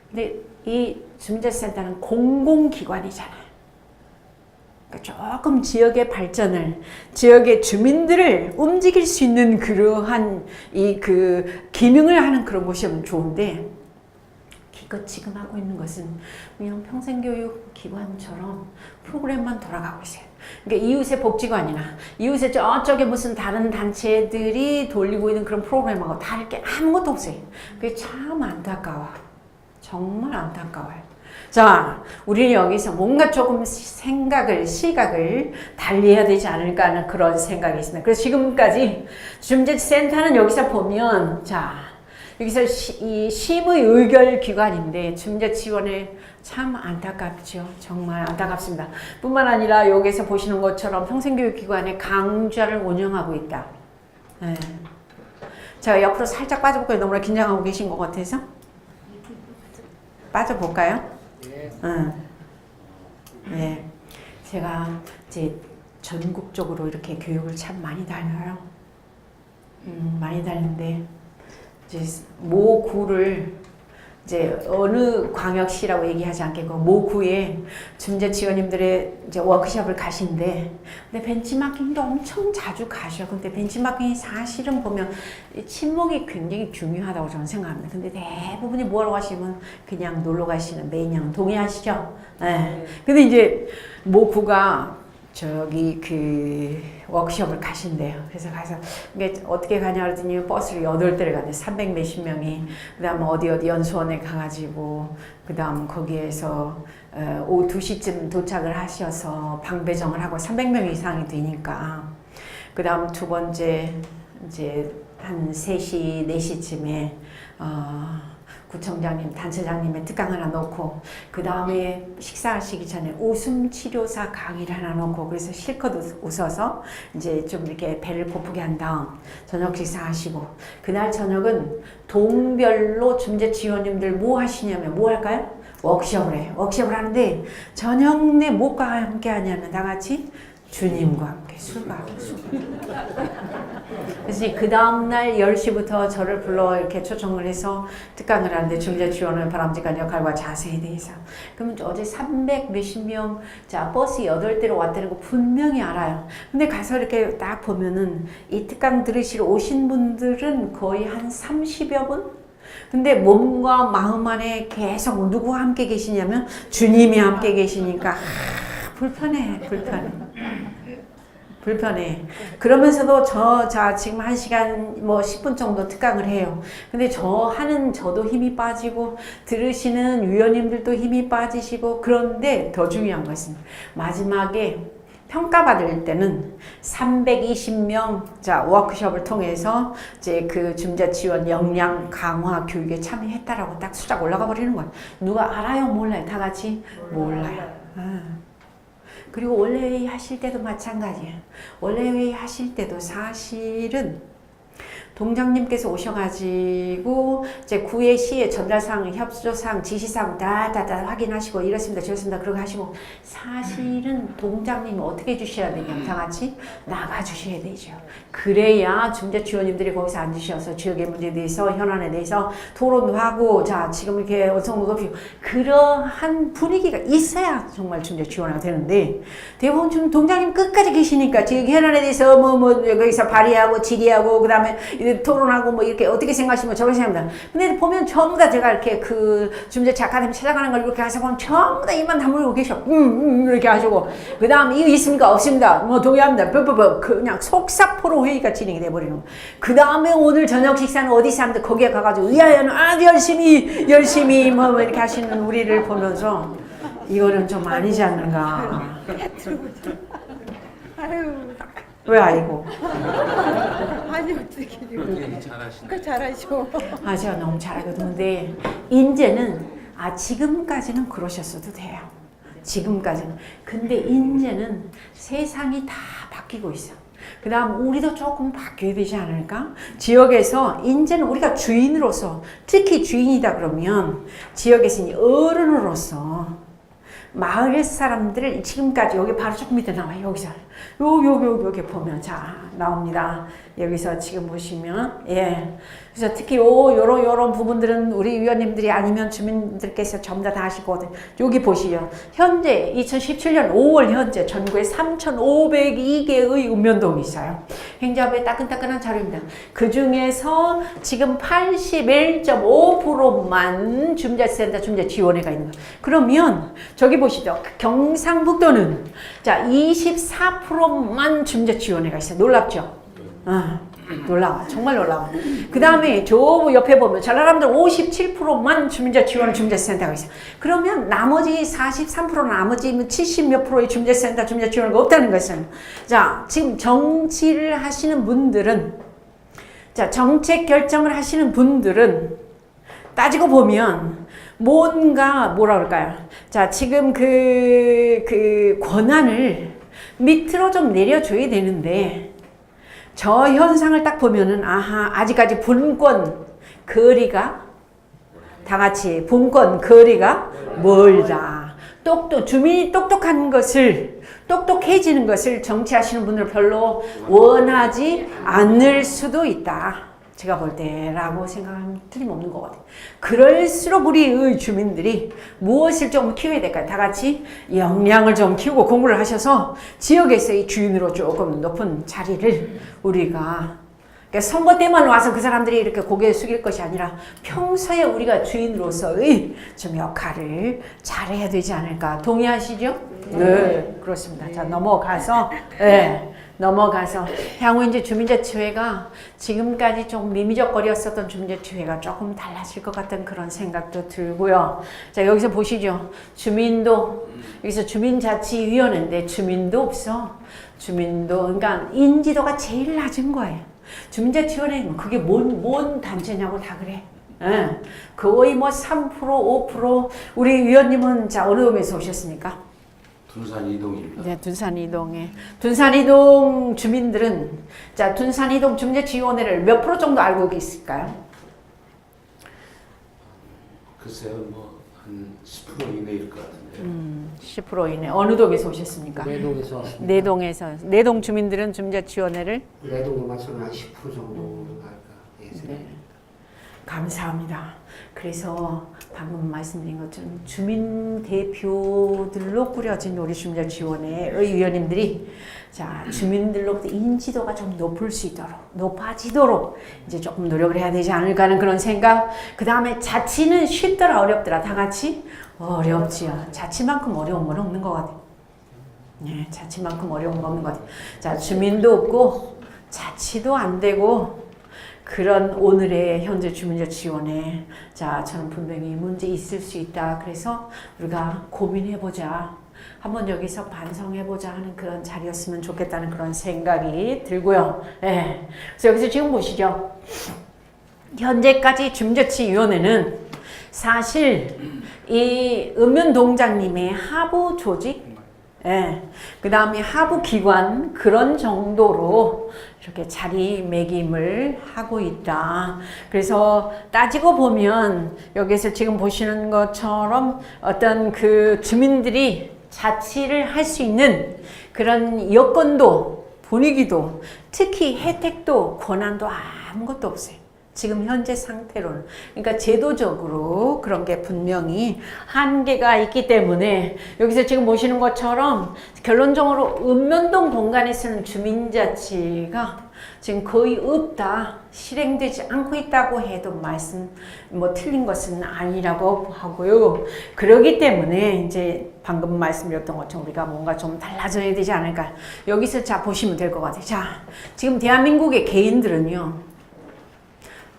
근데 이 주민자치센터는 공공기관이잖아요. 그러니까 조금 지역의 발전을, 지역의 주민들을 움직일 수 있는 그러한 그 기능을 하는 그런 곳이면 좋은데, 이것 지금 하고 있는 것은 그냥 평생교육기관처럼 프로그램만 돌아가고 있어요. 그러니까 이웃의 복지관이나 이웃의 저쪽에 무슨 다른 단체들이 돌리고 있는 그런 프로그램하고 다를 게 아무것도 없어요. 그게 참 안타까워. 정말 안타까워요. 자, 우리는 여기서 뭔가 조금 시각을 달리해야 되지 않을까 하는 그런 생각이 있습니다. 그래서 지금까지 주민자치센터는 여기서 보면, 자, 여기서 이 심의 의결 기관인데 주민자치위원회 참 안타깝죠. 정말 안타깝습니다. 뿐만 아니라 여기서 보시는 것처럼 평생교육기관의 강좌를 운영하고 있다. 네. 제가 옆으로 살짝 빠져볼까요? 너무나 긴장하고 계신 것 같아서. 빠져볼까요? 네. 네. 제가 이제 전국적으로 이렇게 교육을 참 많이 다녀요. 많이 다니는데 이제 모 구를 이제 어느 광역시라고 얘기하지 않겠고 모구에 중재 지원님들의 이제 워크숍을 가신데, 근데 벤치마킹도 엄청 자주 가셔. 근데 벤치마킹이 사실은 보면 친목이 굉장히 중요하다고 저는 생각합니다. 근데 대부분이 뭐하러 가시면 그냥 놀러 가시는 매년 동의하시죠? 네. 근데 이제 모구가 저기 그 워크숍을 가신대요. 그래서 가서 이게 어떻게 가냐 그랬더니 버스를 8대를 가네. 300 몇십 명이. 그 다음 어디 연수원에 가가지고 그 다음 거기에서 오후 2시쯤 도착을 하셔서 방배정을 하고 300명 이상이 되니까 그 다음 두 번째 이제 한 3시 4시쯤에 구청장님, 단체장님의 특강 하나 놓고 그 다음에 식사하시기 전에 웃음치료사 강의를 하나 놓고 그래서 실컷 웃어서 이제 좀 이렇게 배를 고프게 한 다음 저녁 식사하시고 그날 저녁은 동별로 중재 지원님들 뭐 하시냐면 뭐 할까요? 워크숍을 해요. 워크숍을 하는데 저녁 내 뭐가 함께 하냐면 다 같이 주님과 함께 술과 그래서 그 다음날 10시부터 저를 불러 이렇게 초청을 해서 특강을 하는데 중재 지원을 바람직한 역할과 자세에 대해서. 그러면 어제 300 몇십 명, 자, 버스 8대로 왔다는 거 분명히 알아요. 근데 가서 이렇게 딱 보면은 이 특강 들으시러 오신 분들은 거의 한 30여 분? 근데 몸과 마음 안에 계속 누구와 함께 계시냐면 주님이 함께 계시니까 불편해. 그러면서도 자, 지금 1시간 뭐 10분 정도 특강을 해요. 근데 저도 힘이 빠지고, 들으시는 위원님들도 힘이 빠지시고, 그런데 더 중요한 것은, 마지막에 평가받을 때는 320명, 자, 워크숍을 통해서 이제 그 중재 지원 역량 강화 교육에 참여했다라고 딱 숫자가 올라가 버리는 거야. 누가 알아요? 몰라요? 다 같이? 몰라요. 그리고 원래 회의 하실 때도 마찬가지예요. 원래 회의 하실 때도 사실은 동장님께서 오셔가지고 이제 구의 시의 전달사항, 협조사항, 지시사항 다 확인하시고 이렇습니다, 저렇습니다, 그렇게 하시고 사실은 동장님이 어떻게 해주셔야 되냐면 다 같이 나가주셔야 되죠. 그래야 중재 지원님들이 거기서 앉으셔서 지역의 문제에 대해서 현안에 대해서 토론도 하고 자 지금 이렇게 어성도 높이고 그러한 분위기가 있어야 정말 중재 지원이 되는데 대부분 지금 동장님 끝까지 계시니까 지역 현안에 대해서 뭐 여기서 발의하고 질의하고 그 다음에 토론하고 뭐 이렇게 어떻게 생각하시면 저렇게 생각합니다. 근데 보면 전부 다 제가 이렇게 그 중재 작가님 찾아가는 걸 이렇게 가서 보면 전부 다 입만 다물고 계셔. 이렇게 하시고 그 다음 이거 있습니까? 없습니다. 뭐 동의합니다. 그냥 속사포로 회의가 진행이 돼버리는 거. 그 다음에 오늘 저녁 식사는 어디서 하는데 거기에 가가지고 의하여는 아주 열심히 뭐 이렇게 하시는 우리를 보면서 이거는 좀 아니지 않는가. 아유. 왜 아이고? 아니 어떻게 잘하시네. 잘하셔. 아 제가 너무 잘하거든요. 근데 이제는 지금까지는 그러셨어도 돼요. 지금까지는. 근데 이제는 세상이 다 바뀌고 있어. 그 다음 우리도 조금 바뀌어야 되지 않을까? 지역에서 이제는 우리가 주인으로서 특히 주인이다 그러면 지역에서 어른으로서 마을 사람들을 지금까지 여기 바로 조금 밑에 나와요. 여기서 여기 보면 자 나옵니다. 여기서 지금 보시면 그래서 특히 요런 부분들은 우리 위원님들이 아니면 주민들께서 전부 다 하실 거거든요. 여기 보시죠. 현재 2017년 5월 현재 전국에 3,502개의 읍면동이 있어요. 행정부의 따끈따끈한 자료입니다. 그 중에서 지금 81.5%만 중재센터 중재 지원회가 있는 거예요. 그러면 저기 보시죠. 경상북도는 자 24%만 중재 지원회가 있어요. 놀랍죠? 놀라워. 정말 놀라워. 그 다음에 저 옆에 보면 전라남도 57%만 주민자 지원 중재센터가 있어요. 그러면 나머지 43% 나머지 70몇 프로의 중재센터 중재 지원이 없다는 것은 자 지금 정치를 하시는 분들은 자 정책 결정을 하시는 분들은 따지고 보면 뭔가 뭐라 그럴까요? 자 지금 그 권한을 밑으로 좀 내려줘야 되는데 저 현상을 딱 보면은 아직까지 분권 거리가 다 같이 분권 거리가 멀다. 주민이 똑똑한 것을 똑똑해지는 것을 정치하시는 분들 별로 원하지 않을 수도 있다. 제가 볼 때라고 생각하면 틀림없는 것 같아요. 그럴수록 우리의 주민들이 무엇을 좀 키워야 될까요? 다 같이 역량을 좀 키우고 공부를 하셔서 지역에서의 주인으로 조금 높은 자리를 우리가 그러니까 선거 때만 와서 그 사람들이 이렇게 고개 숙일 것이 아니라 평소에 우리가 주인으로서의 좀 역할을 잘해야 되지 않을까. 동의하시죠? 네, 그렇습니다. 자, 넘어가서 향후 이제 주민자치회가 지금까지 좀 미미적거렸었던 주민자치회가 조금 달라질 것 같은 그런 생각도 들고요. 자, 여기서 보시죠. 여기서 주민자치위원회인데 주민도 없어. 그러니까 인지도가 제일 낮은 거예요. 주민자치위원회는 그게 뭔 단체냐고 다 그래. 예. 거의 뭐 3%, 5%. 우리 위원님은 자, 어느 동에서 오셨습니까? 둔산 이동입니다. 네, 둔산 이동에. 둔산 이동 주민들은 자, 둔산 이동 주민자치위원회를 몇 프로 정도 알고 계실까요? 글쎄요, 뭐 한 10% 이내일 것 같은데요. 10% 이내. 어느 동에서 오셨습니까? 내동에서 왔습니다. 내동에서. 내동 주민들은 주민자치위원회를 내동을 맞추면 한 10% 정도 할까 예상. 네. 감사합니다. 그래서 방금 말씀드린 것처럼 주민 대표들로 꾸려진 우리 주민자치위원회의 위원님들이 자, 주민들로부터 인지도가 좀 높아지도록 이제 조금 노력을 해야 되지 않을까 하는 그런 생각. 그 다음에 자치는 쉽더라 어렵더라 다 같이 어렵지요. 자치만큼 어려운 건 없는 것 같아요. 네, 자치만큼 어려운 건 없는 것 같아요. 자, 주민도 없고 자치도 안 되고 그런 오늘의 현재 주민자치위원회 자, 저는 분명히 문제 있을 수 있다. 그래서 우리가 고민해보자. 한번 여기서 반성해보자 하는 그런 자리였으면 좋겠다는 그런 생각이 들고요. 네. 그래서 여기서 지금 보시죠. 현재까지 주민자치위원회는 사실 이 읍면동장님의 하부 조직 예. 그 다음에 하부 기관 그런 정도로 이렇게 자리매김을 하고 있다. 그래서 따지고 보면 여기서 지금 보시는 것처럼 어떤 그 주민들이 자치를 할 수 있는 그런 여건도 분위기도 특히 혜택도 권한도 아무것도 없어요. 지금 현재 상태로는. 그러니까 제도적으로 그런 게 분명히 한계가 있기 때문에 여기서 지금 보시는 것처럼 결론적으로 읍면동 공간에서는 주민자치가 지금 거의 없다. 실행되지 않고 있다고 해도 틀린 것은 아니라고 하고요. 그렇기 때문에 이제 방금 말씀드렸던 것처럼 우리가 뭔가 좀 달라져야 되지 않을까. 여기서 자 보시면 될 것 같아요. 자, 지금 대한민국의 개인들은요.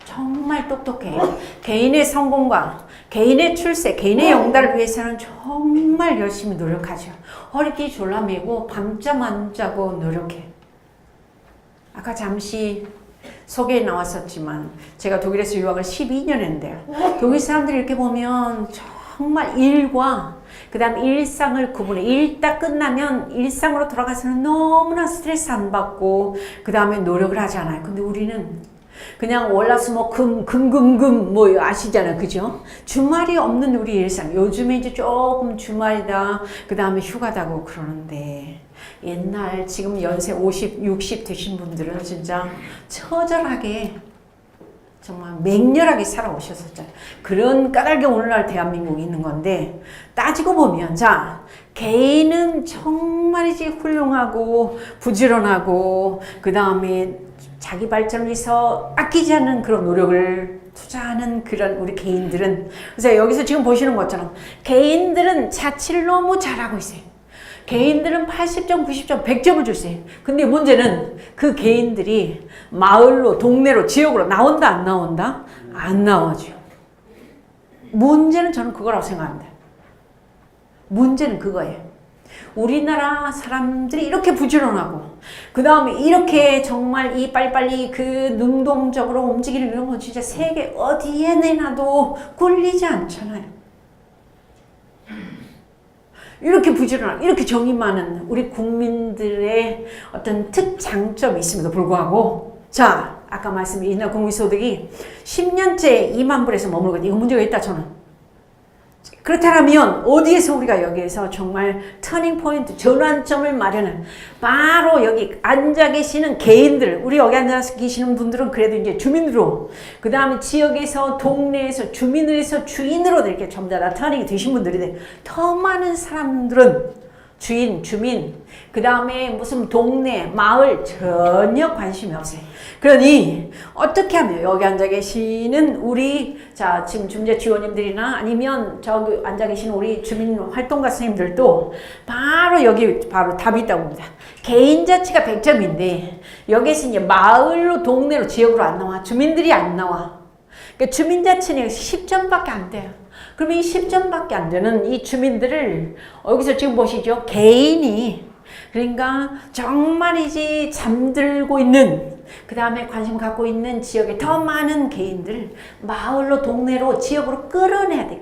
정말 똑똑해. 개인의 성공과 개인의 출세, 개인의 영달을 위해서는 정말 열심히 노력하죠. 허리띠 졸라매고 밤잠 안 자고 노력해. 아까 잠시 소개에 나왔었지만 제가 독일에서 유학을 12년 했는데요. 독일 사람들이 이렇게 보면 정말 일과 그 다음 일상을 구분해. 일 딱 끝나면 일상으로 돌아가서는 너무나 스트레스 안 받고 그 다음에 노력을 하지 않아요. 근데 우리는 그냥 월화수목금 뭐 아시잖아요, 그죠? 주말이 없는 우리 일상. 요즘에 이제 조금 주말이다, 그 다음에 휴가다고 그러는데 옛날 지금 연세 50, 60 되신 분들은 진짜 처절하게 정말 맹렬하게 살아오셨었잖아요. 그런 까닭에 오늘날 대한민국이 있는 건데 따지고 보면 자, 개인은 정말이지 훌륭하고 부지런하고 그 다음에 자기 발전을 위해서 아끼지 않는 그런 노력을 투자하는 그런 우리 개인들은 그래서 여기서 지금 보시는 것처럼 개인들은 자치를 너무 잘하고 있어요. 개인들은 80점, 90점, 100점을 주세요. 근데 문제는 그 개인들이 마을로, 동네로, 지역으로 나온다, 안 나온다? 안 나오죠. 문제는 저는 그거라고 생각합니다. 문제는 그거예요. 우리나라 사람들이 이렇게 부지런하고 그 다음에 이렇게 정말 이 빨리빨리 그 능동적으로 움직이는 이런 건 진짜 세계 어디에 내놔도 꿀리지 않잖아요. 이렇게 부지런하고 이렇게 정이 많은 우리 국민들의 어떤 특장점이 있음에도 불구하고 자, 아까 말씀드린 인하 국민소득이 10년째 2만 불에서 머물거든요. 이거 문제가 있다 저는. 그렇다면 어디에서 우리가 여기에서 정말 터닝 포인트, 전환점을 마련한 바로 여기 앉아 계시는 개인들, 우리 여기 앉아 계시는 분들은 그래도 이제 주민으로, 그 다음에 지역에서, 동네에서, 주민으로서 주인으로 이렇게 전부 다 터닝이 되신 분들인데, 더 많은 사람들은 주인, 주민, 그 다음에 무슨 동네, 마을 전혀 관심이 없어요. 그러니 어떻게 하면 여기 앉아 계시는 우리 자 지금 중재 지원님들이나 아니면 저기 앉아 계시는 우리 주민 활동가 선생님들도 바로 여기 바로 답이 있다고 봅니다. 개인 자체가 100점인데 여기서 이제 마을로 동네로 지역으로 안 나와. 주민들이 안 나와. 그러니까 주민 자체는 10점밖에 안 돼요. 그럼 이 10점밖에 안 되는 이 주민들을 여기서 지금 보시죠. 개인이 그러니까 정말이지 잠들고 있는 그 다음에 관심 갖고 있는 지역에 더 많은 개인들을 마을로 동네로 지역으로 끌어내야 돼.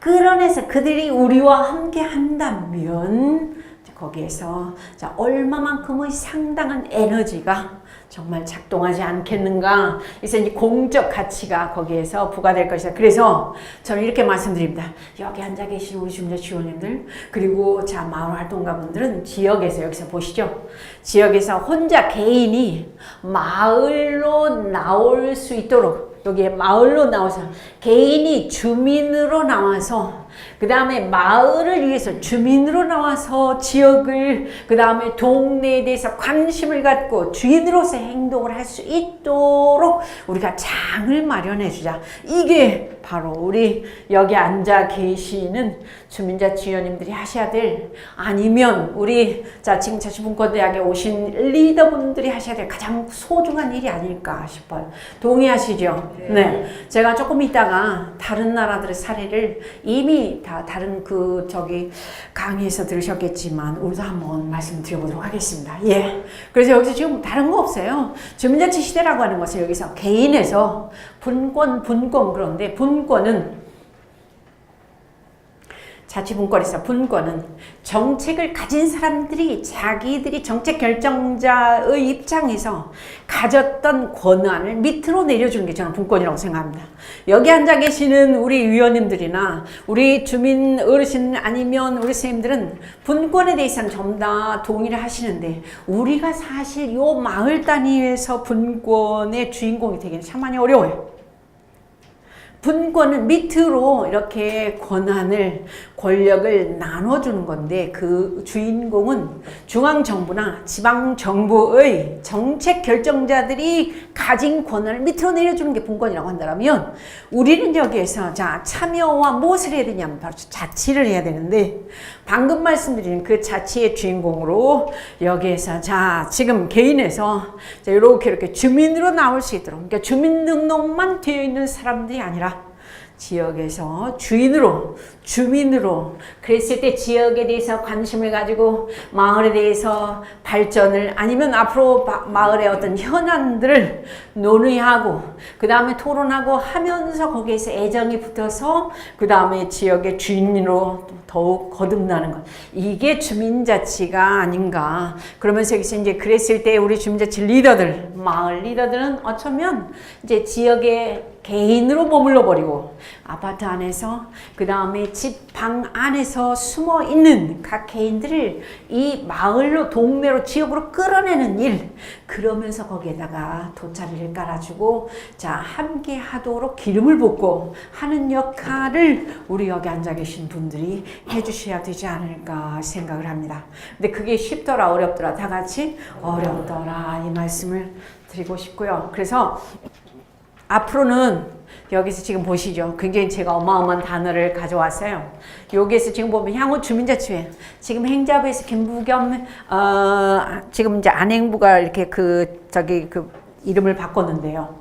끌어내서 그들이 우리와 함께 한다면 거기에서 자 얼마만큼의 상당한 에너지가 정말 작동하지 않겠는가. 그래서 이제 공적 가치가 거기에서 부과될 것이다. 그래서 저는 이렇게 말씀드립니다. 여기 앉아 계신 우리 중재 지원님들 그리고 자 마을 활동가분들은 지역에서 여기서 보시죠. 지역에서 혼자 개인이 마을로 나올 수 있도록 여기에 마을로 나와서 개인이 주민으로 나와서 그 다음에 마을을 위해서 주민으로 나와서 지역을 그 다음에 동네에 대해서 관심을 갖고 주인으로서 행동을 할 수 있도록 우리가 장을 마련해 주자. 이게 바로 우리 여기 앉아 계시는 주민자치위원님들이 하셔야 될 아니면 우리 자 지금 자치분권대학에 오신 리더분들이 하셔야 될 가장 소중한 일이 아닐까 싶어요. 동의하시죠? 네. 제가 조금 있다가 다른 나라들의 사례를 이미 다 다른 그 저기 강의에서 들으셨겠지만 우리도 한번 말씀드려보도록 하겠습니다. 예. 그래서 여기서 지금 다른 거 없어요. 주민자치 시대라고 하는 것은 여기서 개인에서 분권 그런데 분권은 자치분권에서 분권은 정책을 가진 사람들이 자기들이 정책 결정자의 입장에서 가졌던 권한을 밑으로 내려주는 게 저는 분권이라고 생각합니다. 여기 앉아 계시는 우리 위원님들이나 우리 주민 어르신 아니면 우리 선생님들은 분권에 대해서는 전부 다 동의를 하시는데 우리가 사실 요 마을 단위에서 분권의 주인공이 되기는 참 많이 어려워요. 분권은 밑으로 이렇게 권력을 나눠주는 건데 그 주인공은 중앙정부나 지방정부의 정책 결정자들이 가진 권한을 밑으로 내려주는 게 분권이라고 한다면 우리는 여기에서 자 참여와 무엇을 해야 되냐면 바로 자치를 해야 되는데 방금 말씀드린 그 자치의 주인공으로 여기에서 자 지금 개인에서 자 이렇게 주민으로 나올 수 있도록 그러니까 주민등록만 되어 있는 사람들이 아니라 지역에서 주민으로 그랬을 때 지역에 대해서 관심을 가지고 마을에 대해서 발전을 아니면 앞으로 마을의 어떤 현안들을 논의하고 그 다음에 토론하고 하면서 거기에서 애정이 붙어서 그 다음에 지역의 주인으로 더욱 거듭나는 것. 이게 주민자치가 아닌가. 그러면서 여기서 이제 그랬을 때 우리 주민자치 리더들, 마을 리더들은 어쩌면 이제 지역의 개인으로 머물러 버리고 아파트 안에서 그 다음에 집 방 안에서 숨어 있는 각 개인들을 이 마을로 동네로 지역으로 끌어내는 일 그러면서 거기에다가 돗자리를 깔아주고 자 함께 하도록 기름을 붓고 하는 역할을 우리 여기 앉아 계신 분들이 해주셔야 되지 않을까 생각을 합니다. 근데 그게 쉽더라 어렵더라 다 같이 어렵더라 이 말씀을 드리고 싶고요. 그래서 앞으로는 여기서 지금 보시죠. 굉장히 제가 어마어마한 단어를 가져왔어요. 여기에서 지금 보면 향후 주민자치회. 지금 행자부에서 김부겸, 지금 이제 안행부가 이렇게 이름을 바꿨는데요.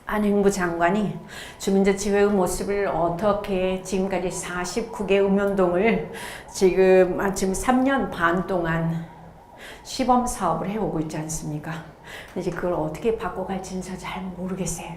안행부 장관이 주민자치회의 모습을 어떻게 지금까지 49개 읍면동을 지금 3년 반 동안 시범 사업을 해오고 있지 않습니까? 이제 그걸 어떻게 바꿔갈지는 잘 모르겠어요.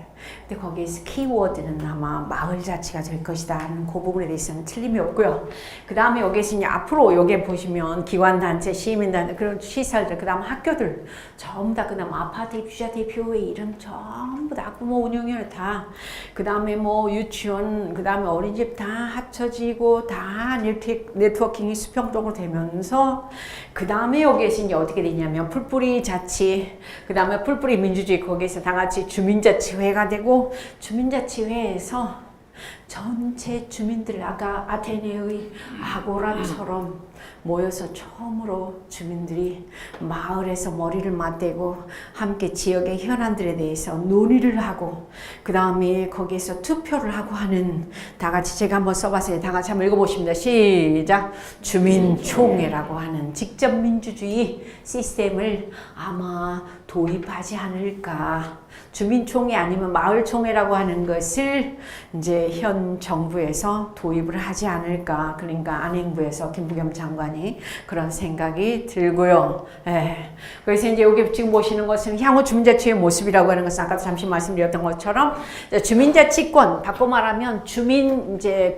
근데 거기에서 키워드는 아마 마을 자치가 될 것이다 하는 그 부분에 대해서는 틀림이 없고요. 그 다음에 여기서 이제 앞으로 여기 보시면 기관단체, 시민단체, 그런 시설들, 그 다음 학교들 전부 다, 그 다음 아파트 입주자 대표회 이름 전부 다 학부모 운영위원회 다, 그 다음에 뭐 유치원, 그 다음에 어린이집 다 합쳐지고 다 네트워킹이 수평적으로 되면서, 그 다음에 여기에서 이제 어떻게 되냐면 풀뿌리 자치, 그 다음에 풀뿌리 민주주의, 거기에서 다 같이 주민자치회가 되고, 주민자치회에서 전체 주민들, 아까 아테네의 아고라처럼 모여서 처음으로 주민들이 마을에서 머리를 맞대고 함께 지역의 현안들에 대해서 논의를 하고, 그 다음에 거기에서 투표를 하고 하는, 다 같이 제가 한번 써봤어요. 다 같이 한번 읽어보십니다. 시작. 주민총회라고 하는 직접 민주주의 시스템을 아마 도입하지 않을까. 주민총회 아니면 마을총회라고 하는 것을 이제 현 정부에서 도입을 하지 않을까. 그러니까 안행부에서 김부겸 장관이 그런 생각이 들고요. 예. 그래서 이제 여기 지금 보시는 것은 향후 주민자치의 모습이라고 하는 것은 아까도 잠시 말씀드렸던 것처럼 주민자치권, 바꿔 말하면 주민 이제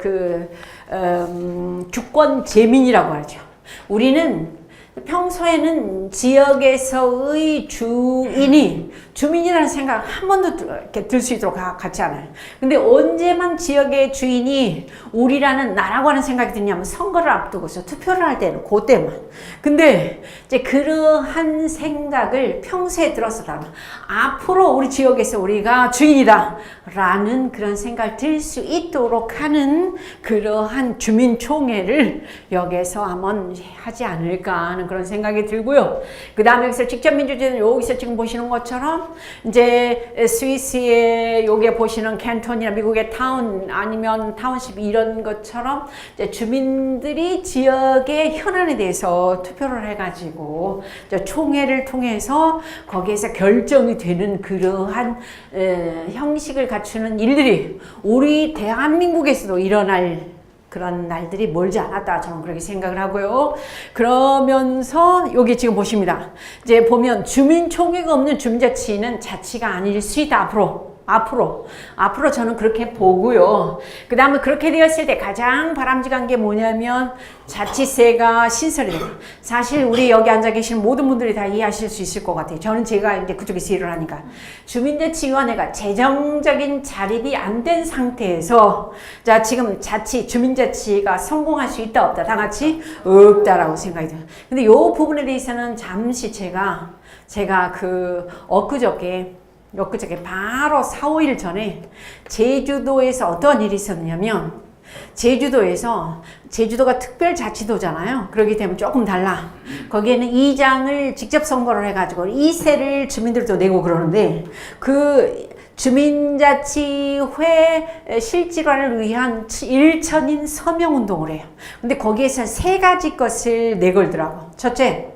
주권 재민이라고 하죠. 우리는 평소에는 지역에서의 주인이 주민이라는 생각 한 번도 이렇게 들 수 있도록 같지 않아요. 근데 언제만 지역의 주인이 우리라는 나라고 하는 생각이 드냐면 선거를 앞두고서 투표를 할 때는 그때만. 근데 이제 그러한 생각을 평소에 들었었다면 앞으로 우리 지역에서 우리가 주인이다 라는 그런 생각을 들 수 있도록 하는 그러한 주민총회를 여기에서 한번 하지 않을까 하는 그런 생각이 들고요. 그 다음에 여기서 직접 민주주의는 여기서 지금 보시는 것처럼 이제 스위스의 여기에 보시는 캔톤이나 미국의 타운 아니면 타운십 이런 것처럼 이제 주민들이 지역의 현안에 대해서 투표를 해가지고 이제 총회를 통해서 거기에서 결정이 되는 그러한 형식을 갖추는 일들이 우리 대한민국에서도 일어날 그런 날들이 멀지 않았다. 저는 그렇게 생각을 하고요. 그러면서 여기 지금 보십니다. 이제 보면 주민총회가 없는 주민자치는 자치가 아닐 수 있다. 앞으로 저는 그렇게 보고요. 그 다음에 그렇게 되었을 때 가장 바람직한 게 뭐냐면 자치세가 신설이 돼요. 사실 우리 여기 앉아 계신 모든 분들이 다 이해하실 수 있을 것 같아요. 저는 제가 이제 그쪽에서 일을 하니까. 주민자치위원회가 재정적인 자립이 안 된 상태에서 자 지금 주민자치가 성공할 수 있다 없다 다 같이 없다라고 생각이 들어요. 근데 이 부분에 대해서는 잠시 제가 엊그저께 바로 4, 5일 전에 제주도에서 어떤 일이 있었냐면 제주도가 특별자치도잖아요. 그렇기 때문에 조금 달라. 거기에는 이장을 직접 선거를 해가지고 2세를 주민들도 내고 그러는데 그 주민자치회 실질화를 위한 일천인 서명운동을 해요. 근데 거기에서 3가지 것을 내걸더라고. 첫째.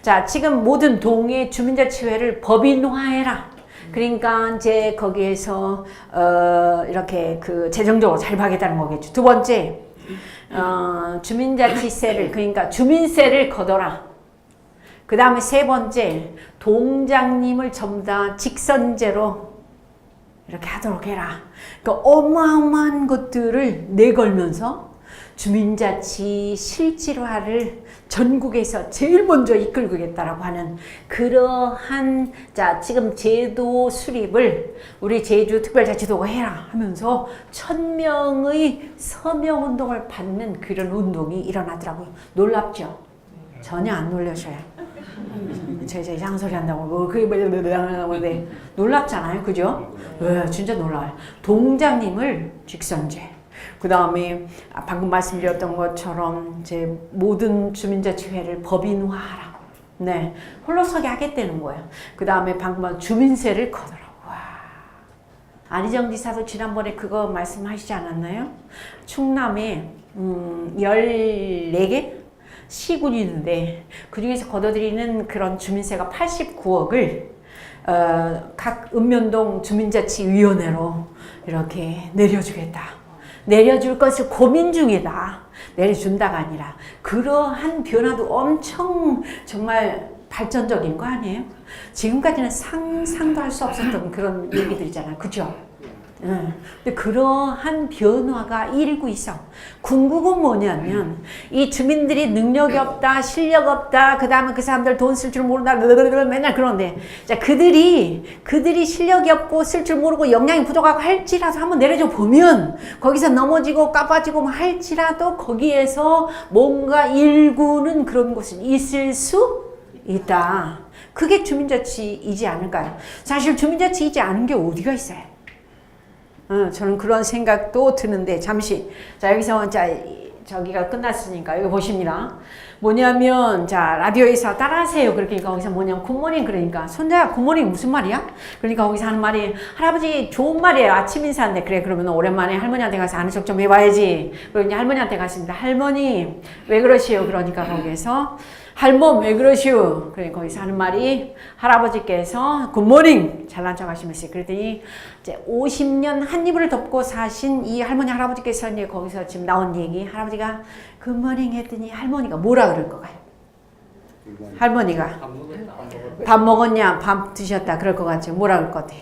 자, 지금 모든 동의 주민자치회를 법인화해라. 그러니까 이제 거기에서 이렇게 재정적으로 자립하겠다는 거겠죠. 두 번째, 주민자치세를 그러니까 주민세를 걷어라. 그 다음에 세 번째, 동장님을 전부 다 직선제로 이렇게 하도록 해라. 그러니까 어마어마한 것들을 내걸면서 주민자치 실질화를 전국에서 제일 먼저 이끌겠다라고 하는 그러한 지금 제도 수립을 우리 제주특별자치도가 해라 하면서 1000명의 서명운동을 받는 그런 운동이 일어나더라고요. 놀랍죠? 전혀 안 놀라셔요. 제가 이상소리 한다고 그게 놀랍잖아요. 그죠? 진짜 놀라워요. 동장님을 직선제, 그 다음에 방금 말씀드렸던 것처럼 이제 모든 주민자치회를 법인화하라. 네, 홀로서기 하겠다는 거예요. 그 다음에 방금 주민세를 걷어라. 와, 안희정 지사도 지난번에 그거 말씀하시지 않았나요? 충남에 14개 시군이 있는데 그 중에서 걷어들이는 그런 주민세가 89억을 각 읍면동 주민자치위원회로 이렇게 내려주겠다. 내려줄 것을 고민 중이다. 내려준다가 아니라 그러한 변화도 엄청 정말 발전적인 거 아니에요? 지금까지는 상상도 할 수 없었던 그런 얘기들이잖아요. 그죠? 근데 그러한 변화가 일고 있어. 궁극은 뭐냐면 이 주민들이 능력이 없다, 실력 없다, 그 다음에 그 사람들 돈 쓸 줄 모른다, 맨날 그러는데, 자 그들이 실력이 없고 쓸 줄 모르고 역량이 부족하고 할지라도 한번 내려줘 보면 거기서 넘어지고 까빠지고 할지라도 거기에서 뭔가 일구는 그런 곳은 있을 수 있다. 그게 주민자치이지 않을까요? 사실 주민자치이지 않은 게 어디가 있어요? 저는 그런 생각도 드는데 잠시 자 여기서 자 저기가 끝났으니까 여기 보십니다. 뭐냐면 자 라디오에서 따라하세요. 그러니까 거기서 뭐냐면 굿모닝 그러니까 손자야 굿모닝 무슨 말이야? 그러니까 거기서 하는 말이 할아버지 좋은 말이에요. 아침 인사인데 그래 그러면 오랜만에 할머니한테 가서 아는 척 좀 해봐야지. 그리고 이제 할머니한테 갔습니다. 할머니 왜 그러시오? 그러니까 거기에서 할멈 왜 그러시오? 그래 거기서 하는 말이 할아버지께서 굿모닝 잘난 척 하시면서 그랬더니 이제 50년 한 이불을 덮고 사신 이 할머니 할아버지께서 이제 거기서 지금 나온 얘기 할아버지가 굿모닝 했더니 할머니가 뭐라 그럴 것 같아요? 할머니가 밥 먹었냐? 밥 드셨다 그럴 것 같죠? 뭐라 그럴 것 같아?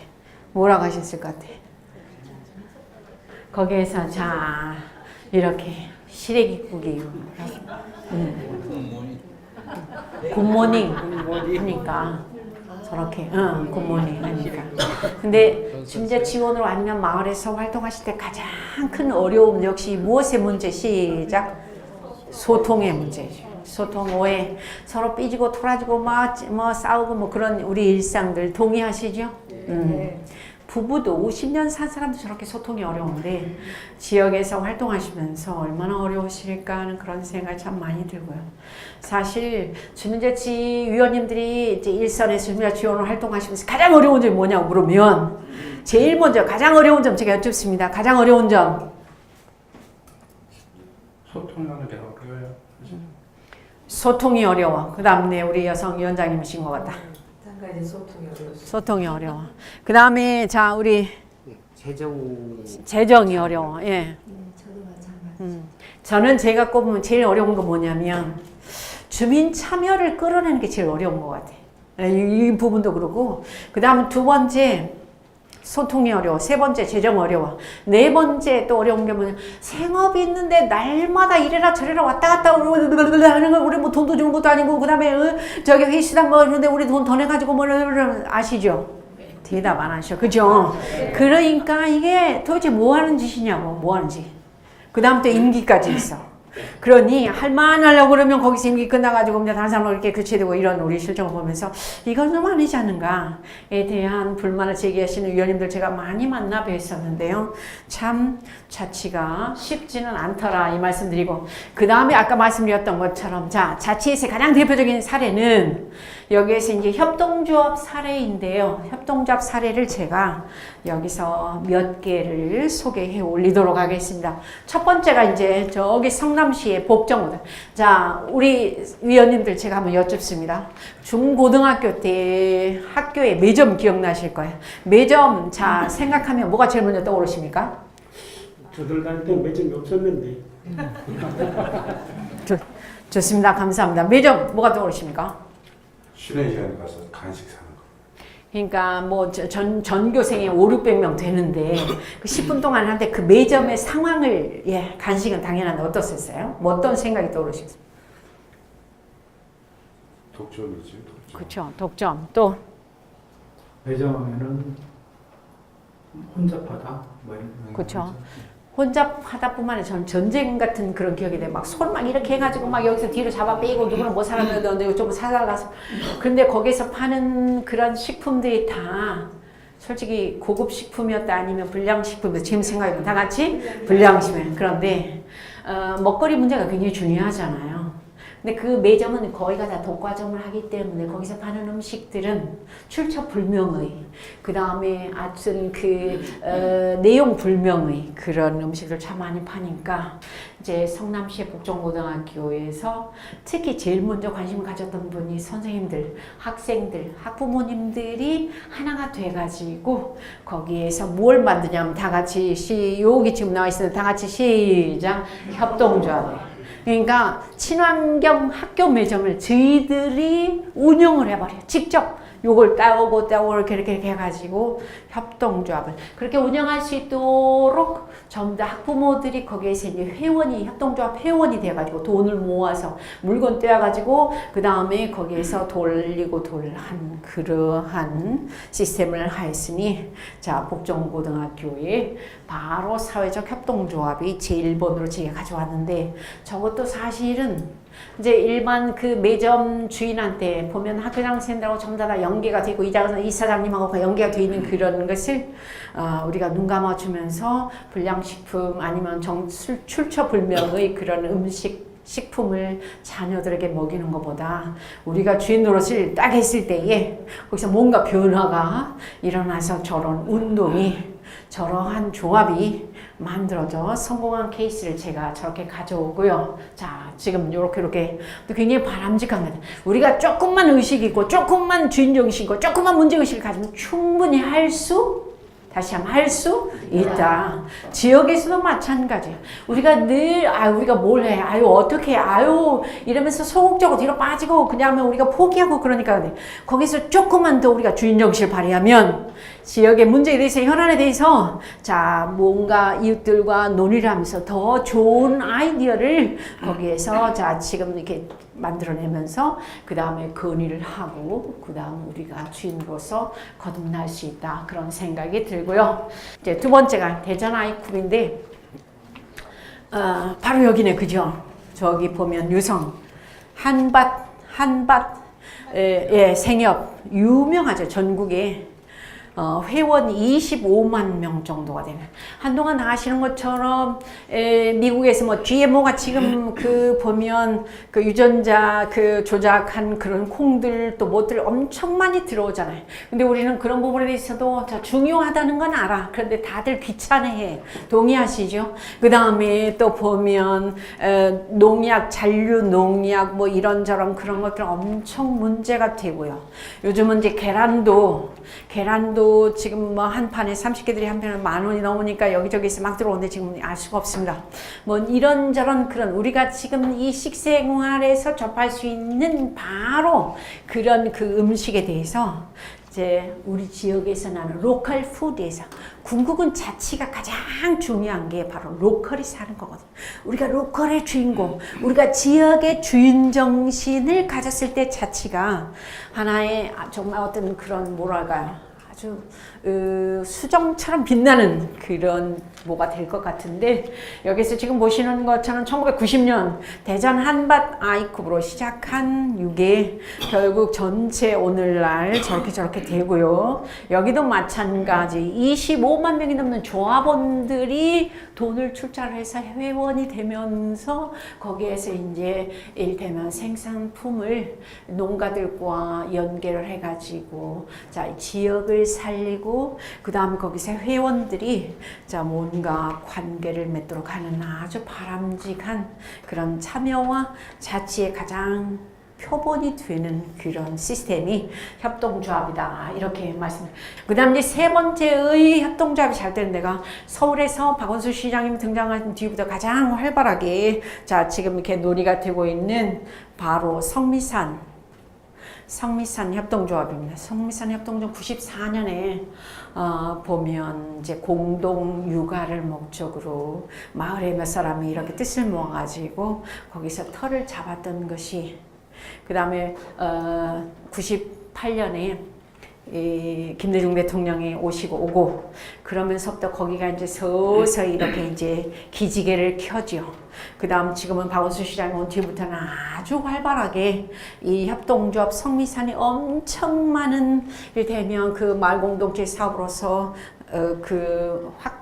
뭐라고 하셨을 것 같아? 거기에서 자 이렇게 시래기국이요. 굿모닝 하니까 저렇게 굿모닝 하니까 근데 주민자 지원으로 아니면 마을에서 활동하실 때 가장 큰 어려움 역시 무엇의 문제? 시작 소통의 문제죠. 소통 오해 서로 삐지고 토라지고 뭐 싸우고 뭐 그런 우리 일상들 동의하시죠? 부부도 50년 산 사람도 저렇게 소통이 어려운데 지역에서 활동하시면서 얼마나 어려우실까 하는 그런 생각이 참 많이 들고요. 사실 주민자치 위원님들이 이제 일선에서 주민자치 위원으로 활동하시면서 가장 어려운 점이 뭐냐고 물으면 제일 먼저 가장 어려운 점 제가 여쭙습니다. 가장 어려운 점 소통하는 게 어려워요. 소통이 어려워. 그 다음에 우리 여성 위원장님이신 것 같다. 소통이 어려워. 그 다음에 자 우리 재정이 어려워. 예. 저도 마찬가지. 저는 제가 꼽으면 제일 어려운 거 뭐냐면 주민 참여를 끌어내는 게 제일 어려운 것 같아. 이 부분도 그렇고 그 다음 두 번째 소통이 어려워. 세 번째 재정 어려워. 네 번째 또 어려운 게 뭐냐 생업이 있는데 날마다 이래라 저래라 왔다 갔다 하는 거 우리 뭐 돈도 주는 것도 아니고 그 다음에 저기 회식당 뭐 그런데 우리 돈 더 내가지고 뭐 아시죠? 대답 안 하셔. 그죠? 그러니까 이게 도대체 뭐 하는 짓이냐고 뭐 하는 짓. 그 다음 또 임기까지 있어. 그러니 할만 하려고 그러면 거기서 임기 끝나가지고 이제 다른 사람을 이렇게 교체되고 이런 우리 실정을 보면서 이건 좀 아니지 않는가에 대한 불만을 제기하시는 위원님들 제가 많이 만나 뵀었는데요. 참 자치가 쉽지는 않더라 이 말씀드리고 그 다음에 아까 말씀드렸던 것처럼 자 자치에서 가장 대표적인 사례는 여기에서 이제 협동조합 사례인데요. 협동조합 사례를 제가 여기서 몇 개를 소개해 올리도록 하겠습니다. 첫 번째가 이제 저기 성남시의 복정고등. 자, 우리 위원님들 제가 한번 여쭙습니다. 중고등학교 때 학교에 매점 기억나실 거예요. 매점, 자, 생각하면 뭐가 제일 먼저 떠오르십니까? 저들 다닐 때 매점이 없었는데. 좋습니다. 감사합니다. 매점 뭐가 떠오르십니까? 쉬는 시간에 가서 간식 사는 거. 그러니까 뭐 전교생이 500~600명 되는데 그 10분 동안 하는데 그 매점의 상황을 예 간식은 당연한데 어떠셨어요? 뭐 어떤 생각이 떠오르셨어요? 독점이지, 독점. 그렇죠. 독점 또 매점에는 혼잡하다. 뭐 이런 그렇죠. 거죠. 혼잡하다뿐만 아니라 저는 전쟁 같은 그런 기억이 돼요. 막 손 막 이렇게 해가지고 막 여기서 뒤로 잡아 빼고 누구는 뭐 사람들 좀 사달라서 근데 거기서 파는 그런 식품들이 다 솔직히 고급 식품이었다 아니면 불량식품이었다 지금 생각해보면 다 같이 불량식품. 그런데 먹거리 문제가 굉장히 중요하잖아요. 근데 그 매점은 거의가 다 독과점을 하기 때문에 거기서 파는 음식들은 출처 불명의, 그 다음에 하여튼 내용 불명의 그런 음식들 참 많이 파니까 이제 성남시의 복정고등학교에서 특히 제일 먼저 관심을 가졌던 분이 선생님들, 학생들, 학부모님들이 하나가 돼가지고 거기에서 뭘 만드냐면 다 같이 여기 지금 나와 있어요. 다 같이 시작 협동조합. 그러니까 친환경 학교 매점을 저희들이 운영을 해버려요. 직접 요걸 따오고 이렇게 해가지고 협동조합을 그렇게 운영할 수 있도록 전부 다 학부모들이 거기에서 이제 회원이 협동조합 회원이 돼가지고 돈을 모아서 물건 떼어가지고 그 다음에 거기에서 돌리고 돌한 그러한 시스템을 하였으니 자 복정고등학교에 바로 사회적 협동조합이 제1번으로 제가 가져왔는데 저것도 사실은 이제 일반 그 매점 주인한테 보면 학교장 선생님들하고 전부 다 연계가 되고 이사장님하고 연계가 되어 있는 그런 것을 우리가 눈 감아주면서 불량식품 아니면 출처불명의 그런 식품을 자녀들에게 먹이는 것보다 우리가 주인 노릇을 딱 했을 때에 거기서 뭔가 변화가 일어나서 저런 운동이 저러한 조합이 만들어져 성공한 케이스를 제가 저렇게 가져오고요. 자, 지금 요렇게 굉장히 바람직한 거예요. 우리가 조금만 의식이 있고 조금만 주인정신 있고 조금만 문제의식을 가지면 충분히 할 수 있다. 지역에서도 마찬가지예요. 우리가 늘 우리가 뭘 해? 어떻게 해? 이러면서 소극적으로 뒤로 빠지고 그냥 하면 우리가 포기하고 그러니까 거기서 조금만 더 우리가 주인정신을 발휘하면 지역의 문제에 대해서 현안에 대해서 자 뭔가 이웃들과 논의를 하면서 더 좋은 아이디어를 거기에서 자 지금 이렇게 만들어내면서 그 다음에 건의를 하고 그 다음 우리가 주인으로서 거듭날 수 있다 그런 생각이 들고요. 이제 두 번째가 대전 아이쿱인데 바로 여기네 그죠? 저기 보면 유성 한밭 생협 유명하죠 전국에. 회원 25만 명 정도가 되는 한동안 아시는 것처럼 미국에서 뭐 GMO가 지금 그 보면 그 유전자 그 조작한 그런 콩들 또 뭐들 엄청 많이 들어오잖아요. 근데 우리는 그런 부분에 대해서도 중요하다는 건 알아. 그런데 다들 귀찮아해. 동의하시죠? 그 다음에 또 보면 농약 잔류 농약 뭐 이런저런 그런 것들 엄청 문제가 되고요. 요즘은 이제 계란도 지금 뭐 한 판에 30개들이 한 판에 10,000원이 넘으니까 여기저기서 막 들어오는데 지금 알 수가 없습니다. 뭐 이런저런 그런 우리가 지금 이 식생활에서 접할 수 있는 바로 그런 그 음식에 대해서 이제 우리 지역에서 나는 로컬 푸드에서 궁극은 자치가 가장 중요한 게 바로 로컬이 사는 거거든요. 우리가 로컬의 주인공, 우리가 지역의 주인 정신을 가졌을 때 자치가 하나의 정말 어떤 그런 뭐랄까요? 아주 수정처럼 빛나는 그런 뭐가 될 것 같은데 여기서 지금 보시는 것처럼 1990년 대전 한밭 아이쿱으로 시작한 이게 결국 전체 오늘날 저렇게 되고요. 여기도 마찬가지 25만 명이 넘는 조합원들이 돈을 출자를 해서 회원이 되면서 거기에서 이제 일테면 생산품을 농가들과 연계를 해가지고 자 지역을 살리고 그 다음에 거기서 회원들이 자 뭔가 관계를 맺도록 하는 아주 바람직한 그런 참여와 자치의 가장 표본이 되는 그런 시스템이 협동조합이다 이렇게 말씀드립니다. 그 다음 이제 세 번째의 협동조합이 잘 되는 데가 서울에서 박원순 시장님 등장한 뒤부터 가장 활발하게 자 지금 이렇게 논의가 되고 있는 바로 성미산 협동조합입니다. 성미산 협동조합 94년에 보면 이제 공동 육아를 목적으로 마을의 몇 사람이 이렇게 뜻을 모아가지고 거기서 터를 잡았던 것이 그 다음에 98년에 김대중 대통령이 오고 그러면서부터 거기가 이제 서서히 이렇게 이제 기지개를 켜죠. 그 다음 지금은 박원순 시장이 온 뒤부터는 아주 활발하게 이 협동조합 성미산이 엄청 많은 일테면 그 마을공동체 사업으로서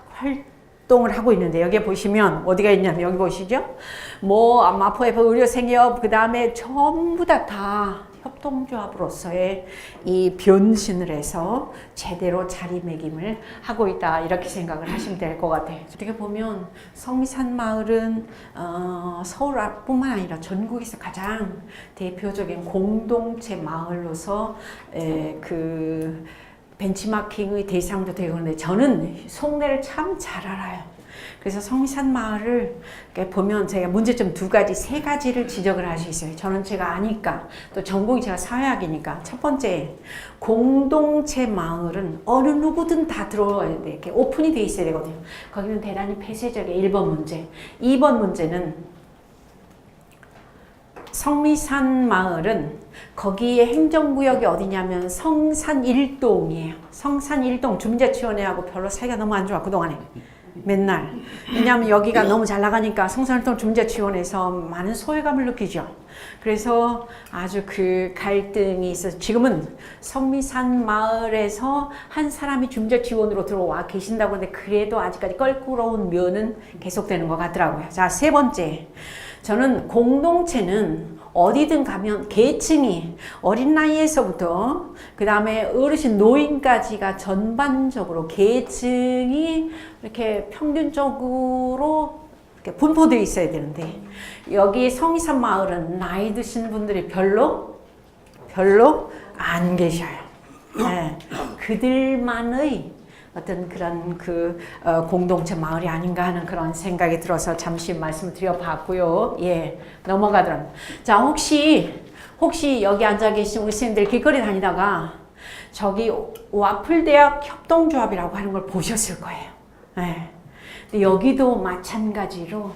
활동을 하고 있는데 여기 보시면 어디가 있냐면 여기 보시죠. 뭐 마포F 의료생협 그 다음에 전부 다 협동조합으로서의 이 변신을 해서 제대로 자리매김을 하고 있다 이렇게 생각을 하시면 될 것 같아요. 어떻게 보면 성미산 마을은 서울뿐만 아니라 전국에서 가장 대표적인 공동체 마을로서 그 벤치마킹의 대상도 되고 그런데 저는 속내를 참 잘 알아요. 그래서 성산 마을을 이렇게 보면 제가 문제점 2가지, 3가지를 지적을 할 수 있어요. 저는 제가 아니까, 또 전공이 제가 사회학이니까. 첫 번째, 공동체 마을은 어느 누구든 다 들어와야 돼. 이렇게 오픈이 돼 있어야 되거든요. 거기는 대단히 폐쇄적인 1번 문제. 2번 문제는 성미산 마을은 거기에 행정구역이 어디냐면 성산 1동이에요. 성산 1동 주민자치원회하고 별로 사이가 너무 안 좋아, 그동안에. 맨날. 왜냐하면 여기가 너무 잘 나가니까 성산 1동 주민자치원회에서 많은 소외감을 느끼죠. 그래서 아주 그 갈등이 있어서 지금은 성미산 마을에서 한 사람이 주민자치원으로 들어와 계신다고 하는데 그래도 아직까지 껄끄러운 면은 계속되는 것 같더라고요. 자, 3번째. 저는 공동체는 어디든 가면 계층이 어린 나이에서부터 그 다음에 어르신 노인까지가 전반적으로 계층이 이렇게 평균적으로 이렇게 분포되어 있어야 되는데 여기 성미산 마을은 나이 드신 분들이 별로 안 계셔요. 네. 그들만의 어떤 그런 공동체 마을이 아닌가 하는 그런 생각이 들어서 잠시 말씀을 드려봤고요. 예, 넘어가더라고요. 자, 혹시 여기 앉아 계신 우리 선생님들 길거리 다니다가 저기 와플대학 협동조합이라고 하는 걸 보셨을 거예요. 예. 근데 여기도 마찬가지로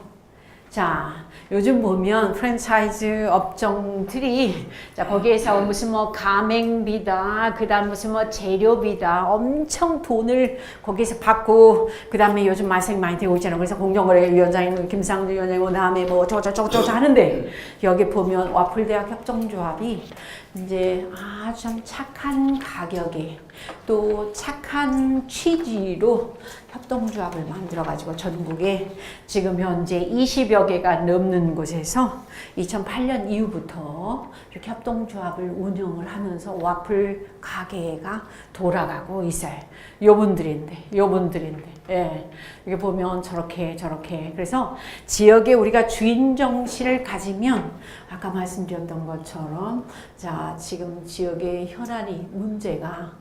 자, 요즘 보면 프랜차이즈 업종들이 자, 거기에서 무슨 뭐 가맹비다, 그 다음 무슨 뭐 재료비다, 엄청 돈을 거기서 받고, 그 다음에 요즘 말썽이 많이 되고 있잖아요. 그래서 공정거래위원장인 김상주 위원장이고, 그 다음에 뭐 저거 하는데, 여기 보면 와플대학 협동조합이 이제 아주 참 착한 가격에 또 착한 취지로 협동조합을 만들어가지고 전국에 지금 현재 20여 개가 넘는 곳에서 2008년 이후부터 이렇게 협동조합을 운영을 하면서 와플 가게가 돌아가고 있어요. 요분들인데. 예. 이게 보면 저렇게. 그래서 지역에 우리가 주인 정신을 가지면 아까 말씀드렸던 것처럼 자, 지금 지역의 현안이 문제가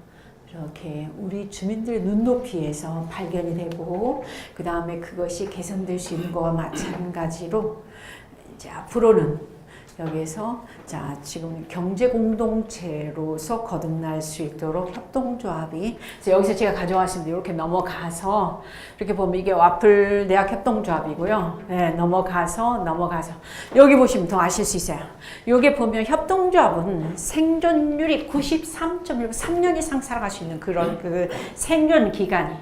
이렇게 우리 주민들 눈높이에서 발견이 되고 그 다음에 그것이 개선될 수 있는 것과 마찬가지로 이제 앞으로는 여기에서 자, 지금 경제 공동체로서 거듭날 수 있도록 협동조합이 여기서 제가 가져왔습니다. 이렇게 넘어가서 이렇게 보면 이게 와플 대학 협동조합이고요. 네, 넘어가서 여기 보시면 더 아실 수 있어요. 여기 보면 협동조합은 생존율이 93.1, 3년 이상 살아갈 수 있는 그런 그 생존 기간이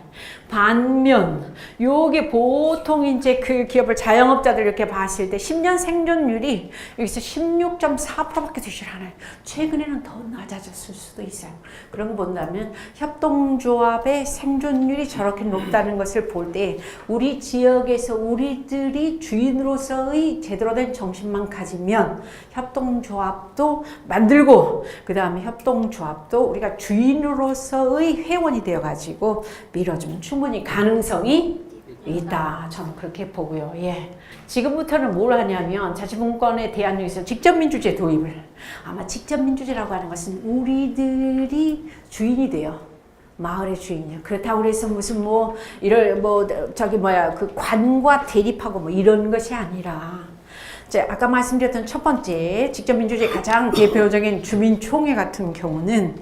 반면 요게 보통 이제 그 기업을 자영업자들 이렇게 봤을 때 10년 생존율이 여기서 16.4%밖에 되질 않아요. 최근에는 더 낮아졌을 수도 있어요. 그런 거 본다면 협동조합의 생존율이 저렇게 높다는 것을 볼 때 우리 지역에서 우리들이 주인으로서의 제대로 된 정신만 가지면 협동조합도 만들고 그 다음에 협동조합도 우리가 주인으로서의 회원이 되어가지고 밀어주면 충분히 가능성이 있다. 저는 그렇게 보고요. 예. 지금부터는 뭘 하냐면 자치분권에 대한 여기서 직접민주제 도입을 아마 직접민주제라고 하는 것은 우리들이 주인이 돼요. 마을의 주인이요. 그렇다고 해서 무슨 그 관과 대립하고 뭐 이런 것이 아니라 자, 아까 말씀드렸던 첫 번째 직접민주주의 가장 대표적인 주민총회 같은 경우는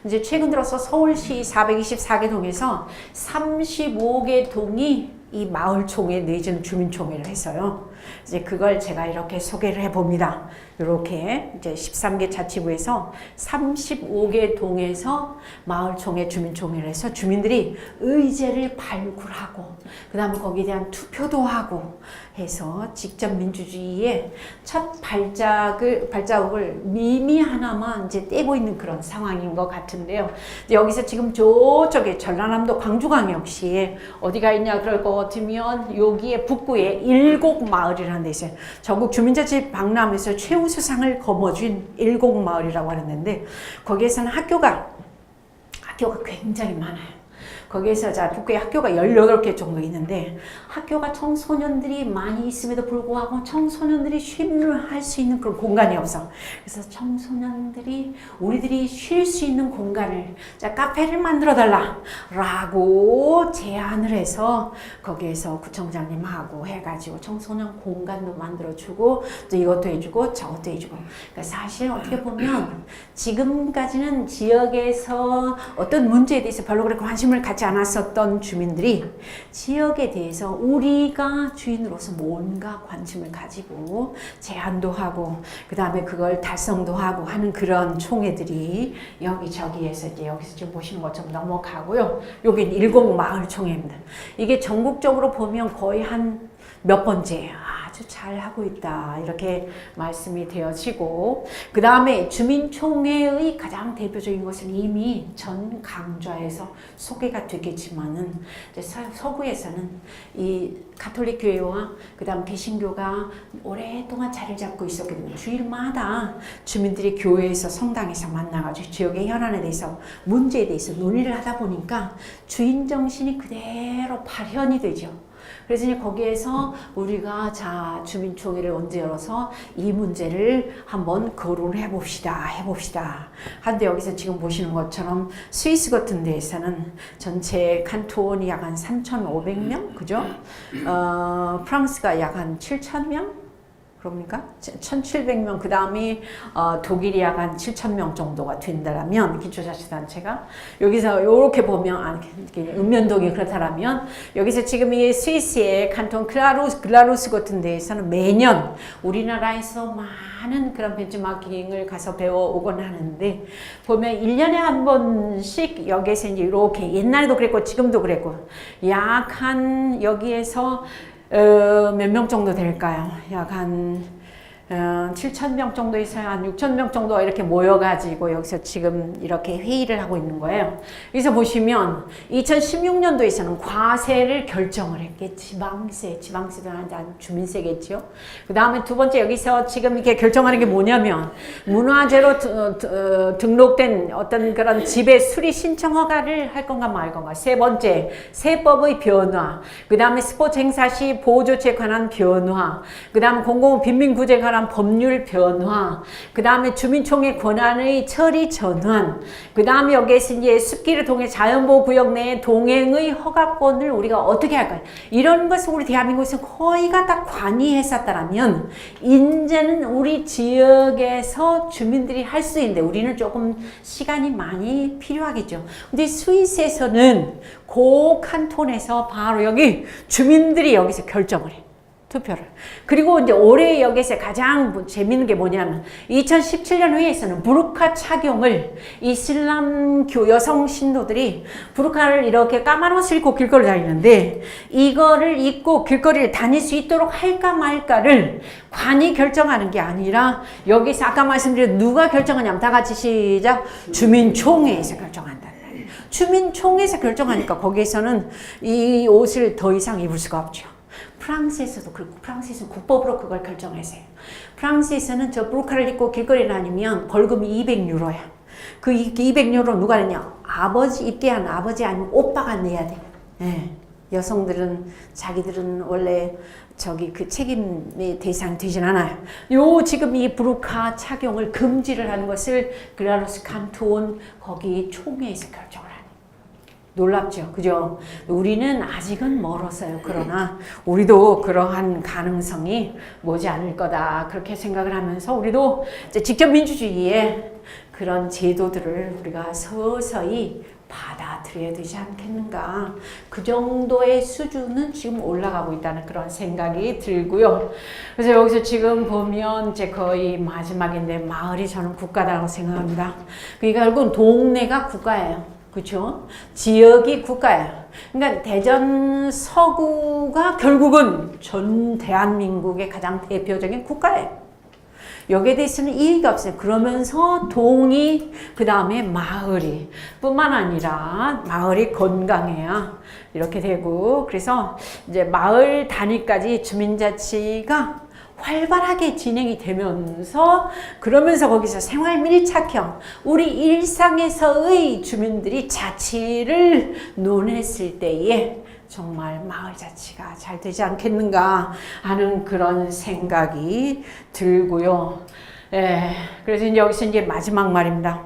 이제 최근 들어서 서울시 424개 동에서 35개 동이 이 마을총회 내지는 주민총회를 했어요. 이제 그걸 제가 이렇게 소개를 해봅니다. 이렇게 이제 13개 자치구에서 35개 동에서 마을총회, 주민총회를 해서 주민들이 의제를 발굴하고 그 다음에 거기에 대한 투표도 하고 해서 직접 민주주의의 첫 발자국을 미미하나마 이제 떼고 있는 그런 상황인 것 같은데요. 여기서 지금 저쪽에 전라남도 광주광역시에 어디가 있냐 그럴 것 같으면 여기에 북구에 일곡마을이라는 데 있어요. 전국 주민자치 박람회에서 최우수상을 거머쥔 일곡마을이라고 하는데 거기에서는 학교가 굉장히 많아요. 거기에서 자 북구에 학교가 18개 정도 있는데 학교가 청소년들이 많이 있음에도 불구하고 청소년들이 쉼을 할 수 있는 그런 공간이 없어. 그래서 청소년들이 우리들이 쉴 수 있는 공간을 자 카페를 만들어 달라라고 제안을 해서 거기에서 구청장님하고 해가지고 청소년 공간도 만들어주고 또 이것도 해주고 저것도 해주고. 그러니까 사실 어떻게 보면 지금까지는 지역에서 어떤 문제에 대해서 별로 그렇게 관심을 갖지 않았었던 주민들이 지역에 대해서 우리가 주인으로서 뭔가 관심을 가지고 제안도 하고 그 다음에 그걸 달성도 하고 하는 그런 총회들이 여기저기에서 이제 여기서 지금 보시는 것처럼 넘어가고요. 여긴 10마을총회입니다. 이게 전국적으로 보면 거의 한 몇 번째예요. 아주 잘 하고 있다 이렇게 말씀이 되어지고 그 다음에 주민총회의 가장 대표적인 것은 이미 전 강좌에서 소개가 되겠지만은 이제 서구에서는 이 가톨릭 교회와 그 다음 개신교가 오랫동안 자리를 잡고 있었거든요. 주일마다 주민들이 교회에서 성당에서 만나가지고 지역의 현안에 대해서 문제에 대해서 논의를 하다 보니까 주인 정신이 그대로 발현이 되죠. 그래서 이제 거기에서 우리가 자 주민총회를 언제 열어서 이 문제를 한번 거론을 해봅시다. 한데 여기서 지금 보시는 것처럼 스위스 같은 데에서는 전체 칸톤이 약 한 3,500명 그죠? 프랑스가 약 한 7,000명 그럽니까? 1,700명 그 다음이 독일이 약 한 7,000명 정도가 된다라면 기초자치단체가 여기서 이렇게 보면 읍면동이 그렇다라면 여기서 지금 이 스위스의 칸톤 글라루스 같은 데에서는 매년 우리나라에서 많은 그런 벤치마킹을 가서 배워오곤 하는데 보면 1년에 한 번씩 여기에서 이제 이렇게 옛날에도 그랬고 지금도 그랬고 약 한 여기에서 몇 명 정도 될까요? 약 한 7,000명 정도 있어요. 한 6,000명 정도 이렇게 모여가지고 여기서 지금 이렇게 회의를 하고 있는 거예요. 여기서 보시면 2016년도에서는 과세를 결정을 했겠지. 지방세도 한 주민세겠죠. 그 다음에 두 번째 여기서 지금 이렇게 결정하는 게 뭐냐면 문화재로 등록된 어떤 그런 집의 수리 신청 허가를 할 건가 말 건가. 세 번째 세법의 변화. 그 다음에 스포츠 행사 시 보호조치에 관한 변화. 그 다음 공공 빈민구제에 관한 법률 변화, 그 다음에 주민총회 권한의 처리 전환, 그 다음에 여기에서 이제 숲길을 통해 자연보호구역 내에 동행의 허가권을 우리가 어떻게 할까요? 이런 것을 우리 대한민국에서 거의가 다 관이했었다면 이제는 우리 지역에서 주민들이 할 수 있는데 우리는 조금 시간이 많이 필요하겠죠. 근데 스위스에서는 그 칸톤에서 바로 여기 주민들이 여기서 결정을 해. 투표를. 그리고 이제 올해 여기서 가장 재밌는 게 뭐냐면 2017년 회의에서는 부르카 착용을 이슬람교 여성 신도들이 부르카를 이렇게 까만 옷을 입고 길거리를 다니는데 이거를 입고 길거리를 다닐 수 있도록 할까 말까를 관이 결정하는 게 아니라 여기서 아까 말씀드린 누가 결정하냐면 다 같이 시작 주민총회에서 결정한다. 주민총회에서 결정하니까 거기에서는 이 옷을 더 이상 입을 수가 없죠. 프랑스에서도 그렇고 프랑스에서는 국법으로 그걸 결정했어요. 프랑스에서는 저 부르카를 입고 길거리를 다니면 벌금이 200유로야. 그 200유로 누가 내냐? 아버지 입게 한 아버지 아니면 오빠가 내야 돼. 네. 여성들은 자기들은 원래 저기 그 책임의 대상 되진 않아요. 요 지금 이 부르카 착용을 금지를 하는 것을 글라루스 칸톤 거기 총회에서 결정을 하는. 놀랍죠, 그죠? 우리는 아직은 멀었어요. 그러나 우리도 그러한 가능성이 머지 않을 거다 그렇게 생각을 하면서 우리도 이제 직접 민주주의의 그런 제도들을 우리가 서서히 받아들여야 되지 않겠는가. 그 정도의 수준은 지금 올라가고 있다는 그런 생각이 들고요. 그래서 여기서 지금 보면 이제 거의 마지막인데 마을이 저는 국가다라고 생각합니다. 그러니까 결국은 동네가 국가예요. 그렇죠? 지역이 국가예요. 그러니까 대전 서구가 결국은 전 대한민국의 가장 대표적인 국가예요. 여기에 대해서는 이의가 없어요. 그러면서 동이 그 다음에 마을이 뿐만 아니라 마을이 건강해야 이렇게 되고 그래서 이제 마을 단위까지 주민자치가 활발하게 진행이 되면서 그러면서 거기서 생활 밀착형 우리 일상에서의 주민들이 자치를 논했을 때에 정말 마을 자치가 잘 되지 않겠는가 하는 그런 생각이 들고요. 예, 그래서 이제 여기서 이제 마지막 말입니다.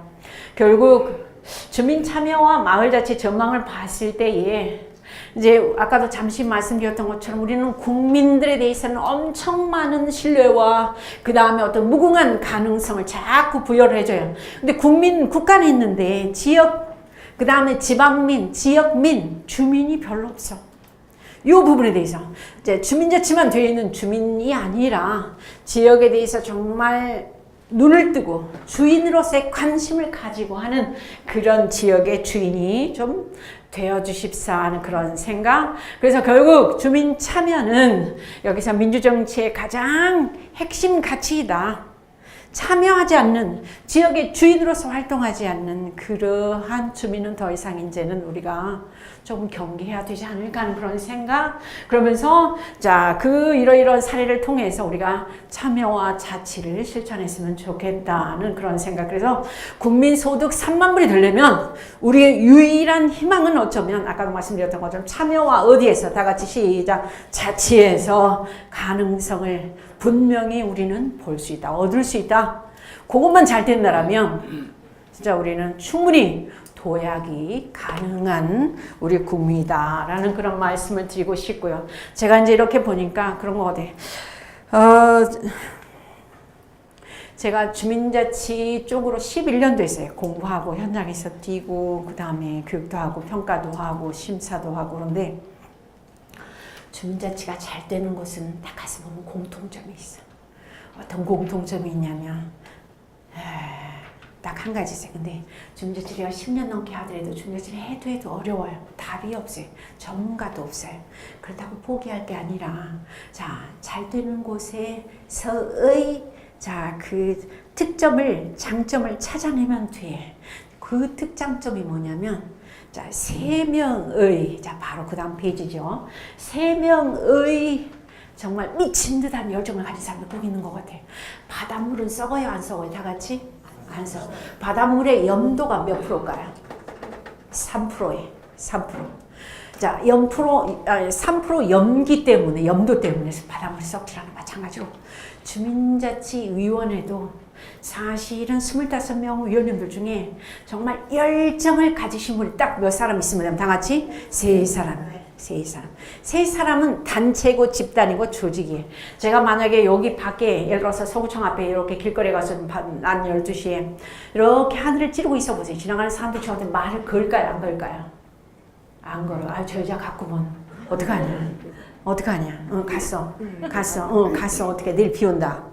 결국 주민 참여와 마을 자치 전망을 봤을 때에 이제 아까도 잠시 말씀드렸던 것처럼 우리는 국민들에 대해서는 엄청 많은 신뢰와 그 다음에 어떤 무궁한 가능성을 자꾸 부여를 해줘요. 근데 국가는 있는데 지역, 그 다음에 지방민, 지역민, 주민이 별로 없어. 이 부분에 대해서 이제 주민자치만 되어 있는 주민이 아니라 지역에 대해서 정말 눈을 뜨고 주인으로서의 관심을 가지고 하는 그런 지역의 주인이 좀 되어주십사 하는 그런 생각. 그래서 결국 주민 참여는 여기서 민주정치의 가장 핵심 가치이다. 참여하지 않는, 지역의 주인으로서 활동하지 않는 그러한 주민은 더 이상 이제는 우리가 조금 경계해야 되지 않을까 하는 그런 생각. 그러면서 자, 이러이러한 사례를 통해서 우리가 참여와 자치를 실천했으면 좋겠다는 그런 생각. 그래서 국민소득 3만 불이 되려면 우리의 유일한 희망은 어쩌면 아까도 말씀드렸던 것처럼 참여와 어디에서 다 같이 시작 자치에서 가능성을 분명히 우리는 볼 수 있다. 얻을 수 있다. 그것만 잘 된다라면 진짜 우리는 충분히 도약이 가능한 우리 국민이다라는 그런 말씀을 드리고 싶고요. 제가 이제 이렇게 보니까 그런 것 같아요. 제가 주민자치 쪽으로 11년 됐어요. 공부하고 현장에서 뛰고 그 다음에 교육도 하고 평가도 하고 심사도 하고. 그런데 주민자치가 잘 되는 곳은 딱 가서 보면 공통점이 있어. 어떤 공통점이 있냐면 딱 한 가지 있어요. 근데 주민자치를 10년 넘게 하더라도 주민자치를 해도 어려워요. 답이 없어요. 전문가도 없어요. 그렇다고 포기할 게 아니라 잘 되는 곳에서의 그 특점을, 장점을 찾아내면 돼. 그 특장점이 뭐냐면 3명의, 바로 그 다음 페이지죠. 3명의 정말 미친 듯한 열정을 가진 사람이 꼭 있는 것 같아요. 바닷물은 썩어요, 안 썩어요? 다 같이? 안 썩어. 바닷물의 염도가 몇 프로일까요? 3%예요. 3%. 3% 염기 때문에, 염도 때문에 바닷물이 썩지 않아. 마찬가지로 주민자치위원회도 사실은 25명 위원님들 중에 정말 열정을 가지신 분이 딱 몇 사람 있으면 다 같이 3사람. 3사람은 단체고 집단이고 조직이에요. 제가 만약에 여기 밖에 예를 들어서 서구청 앞에 이렇게 길거리에 가서 난 12시에 이렇게 하늘을 찌르고 있어 보세요. 지나가는 사람들이 저한테 말을 걸까요? 안 걸까요? 안 걸어. 저 여자 갖고 보면 어떡하냐? 갔어. 어떻게 내일 비 온다.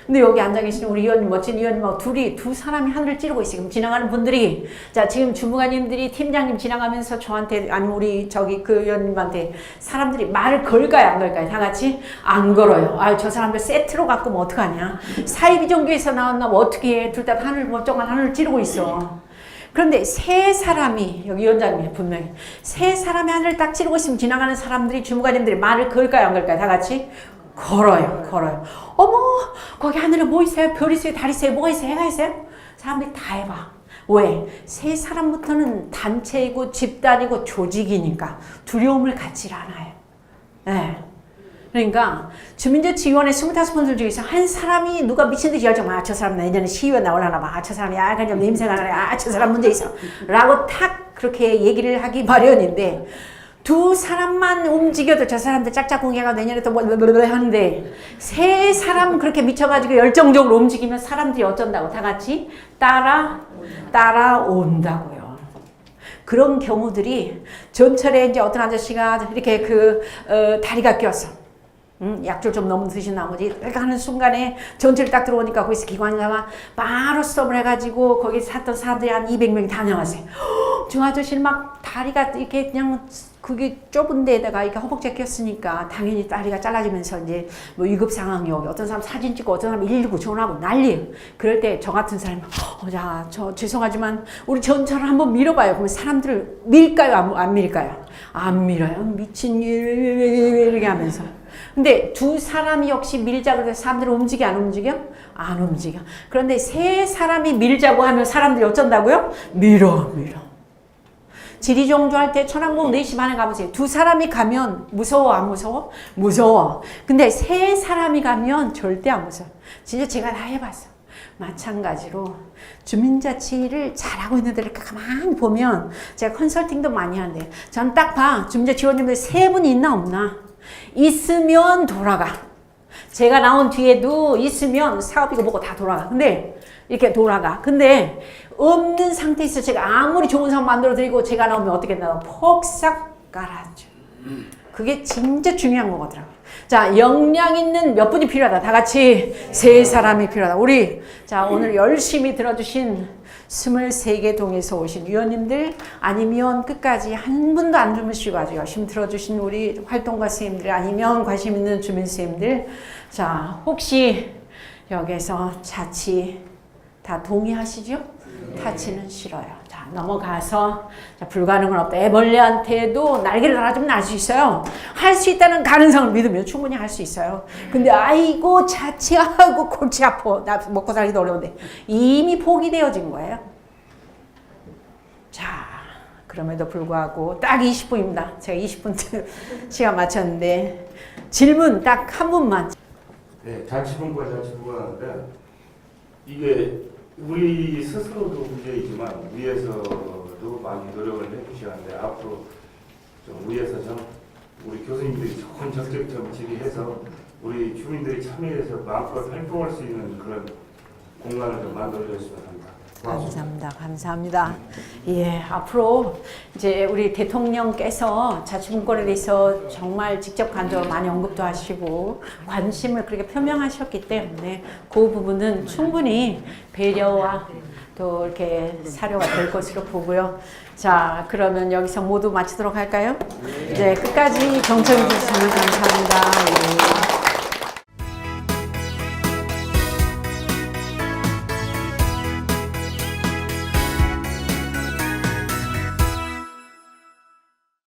근데 여기 앉아 계시는 우리 의원님, 멋진 의원님하고 두 사람이 하늘을 찌르고 있어요. 그럼 지나가는 분들이, 지금 주무관님들이 팀장님 지나가면서 저한테, 아니면 우리 그 의원님한테 사람들이 말을 걸까요? 안 걸까요? 다 같이? 안 걸어요. 저 사람들 세트로 갖고 면 어떡하냐? 사이비종교에서 나왔나? 뭐 어떻게 해? 둘 다 멀쩡한 하늘을 찌르고 있어. 그런데 3사람이, 여기 위원장님이 분명히, 3사람이 하늘을 딱 찌르고 있으면 지나가는 사람들이, 주무관님들이 말을 걸까요? 안 걸까요? 다 같이? 걸어요. 어머, 거기 하늘에 뭐 있어요? 별 있어요? 달 있어요? 뭐가 있어요? 해가 있어요? 사람들이 다 해봐. 왜? 3사람부터는 단체이고 집단이고 조직이니까 두려움을 갖질 않아요. 네. 그러니까 주민자치위원회 25분들 중에서 한 사람이 누가 미친 듯이 열정, 저 사람 내년에 시의원 나오려나 봐. 저 사람이 약간 좀 냄새가 나네. 저 사람 문제 있어. 라고 탁 그렇게 얘기를 하기 마련인데, 2사람만 움직여도 저 사람들 짝짝꿍이가 내년에 또 뭐 하는데 3사람 그렇게 미쳐가지고 열정적으로 움직이면 사람들이 어쩐다고? 다 같이 따라온다고요. 그런 경우들이 전철에 이제 어떤 아저씨가 이렇게 다리가 꼈어. 약줄 좀 너무 드신 나머지 이렇게 하는 순간에 전철이 딱 들어오니까 거기서 기관사가 바로 스톱을 해가지고 거기 샀던 사람들이 한 200명이 다 나왔어요. 저 아저씨는 막 다리가 이렇게 그냥 그게 좁은 데다가 이렇게 허벅지가 꼈으니까 당연히 다리가 잘라지면서 이제 뭐 위급 상황이요. 어떤 사람 사진 찍고 어떤 사람 119 전화하고 난리예요. 그럴 때 저 같은 사람이 저 죄송하지만 우리 전철을 한번 밀어봐요. 그러면 사람들을 밀까요? 안 밀까요? 안 밀어요. 미친 일 이렇게 하면서. 근데 두 사람이 역시 밀자고 해서 사람들이 움직여 안 움직여? 안 움직여. 그런데 세 사람이 밀자고 하면 사람들이 어쩐다고요? 밀어. 지리종주할 때 천왕봉 4시 반에 가보세요. 두 사람이 가면 무서워 안 무서워? 무서워. 근데 세 사람이 가면 절대 안 무서워. 진짜 제가 다 해봤어. 마찬가지로 주민자치를 잘하고 있는 데를 가만히 보면 제가 컨설팅도 많이 하는데 전 딱 봐. 주민자 지원님들 세 분이 있나 없나? 있으면 돌아가. 제가 나온 뒤에도 있으면 사업이고 뭐고 다 돌아가. 근데 이렇게 돌아가. 근데 없는 상태에서 제가 아무리 좋은 사업 만들어 드리고 제가 나오면 어떻게 나와? 폭삭 깔아줘. 그게 진짜 중요한 거거든요. 자, 역량 있는 몇 분이 필요하다. 다 같이 세 사람이 필요하다. 우리 자 오늘 열심히 들어주신 23개 동에서 오신 위원님들 아니면 끝까지 한 분도 안 주무시고 아주 열심히 들어주신 우리 활동가 선생님들 아니면 관심 있는 주민 선생님들 자 혹시 여기서 자치 다 동의하시죠? 타치는 싫어요. 자, 넘어가서 자, 불가능은 없다. 애벌레한테도 날개를 달아주면 날 수 있어요. 할 수 있다는 가능성을 믿으면 충분히 할 수 있어요. 근데 아이고 자취하고 골치 아파. 나 먹고 살기도 어려운데 이미 포기되어진 거예요. 자, 그럼에도 불구하고 딱 20분입니다. 제가 20분 시간 맞췄는데 질문 딱 한 분만. 네, 자치분과 자치분과인데 이게 우리 스스로도 문제이지만 위에서도 많이 노력을 해주셔야 하는데 앞으로 좀 위에서 좀 우리 교수님들이 좋은 적극적으로 질의해서 우리 주민들이 참여해서 마음껏 활동할 수 있는 그런 공간을 좀 만들어줬으면 합니다. 감사합니다. 예, 앞으로 이제 우리 대통령께서 자치분권에 대해서 정말 직접 간접으로 많이 언급도 하시고 관심을 그렇게 표명하셨기 때문에 그 부분은 충분히 배려와 또 이렇게 사료가 될 것으로 보고요. 자, 그러면 여기서 모두 마치도록 할까요? 네, 끝까지 경청해 주셔서 감사합니다. 예.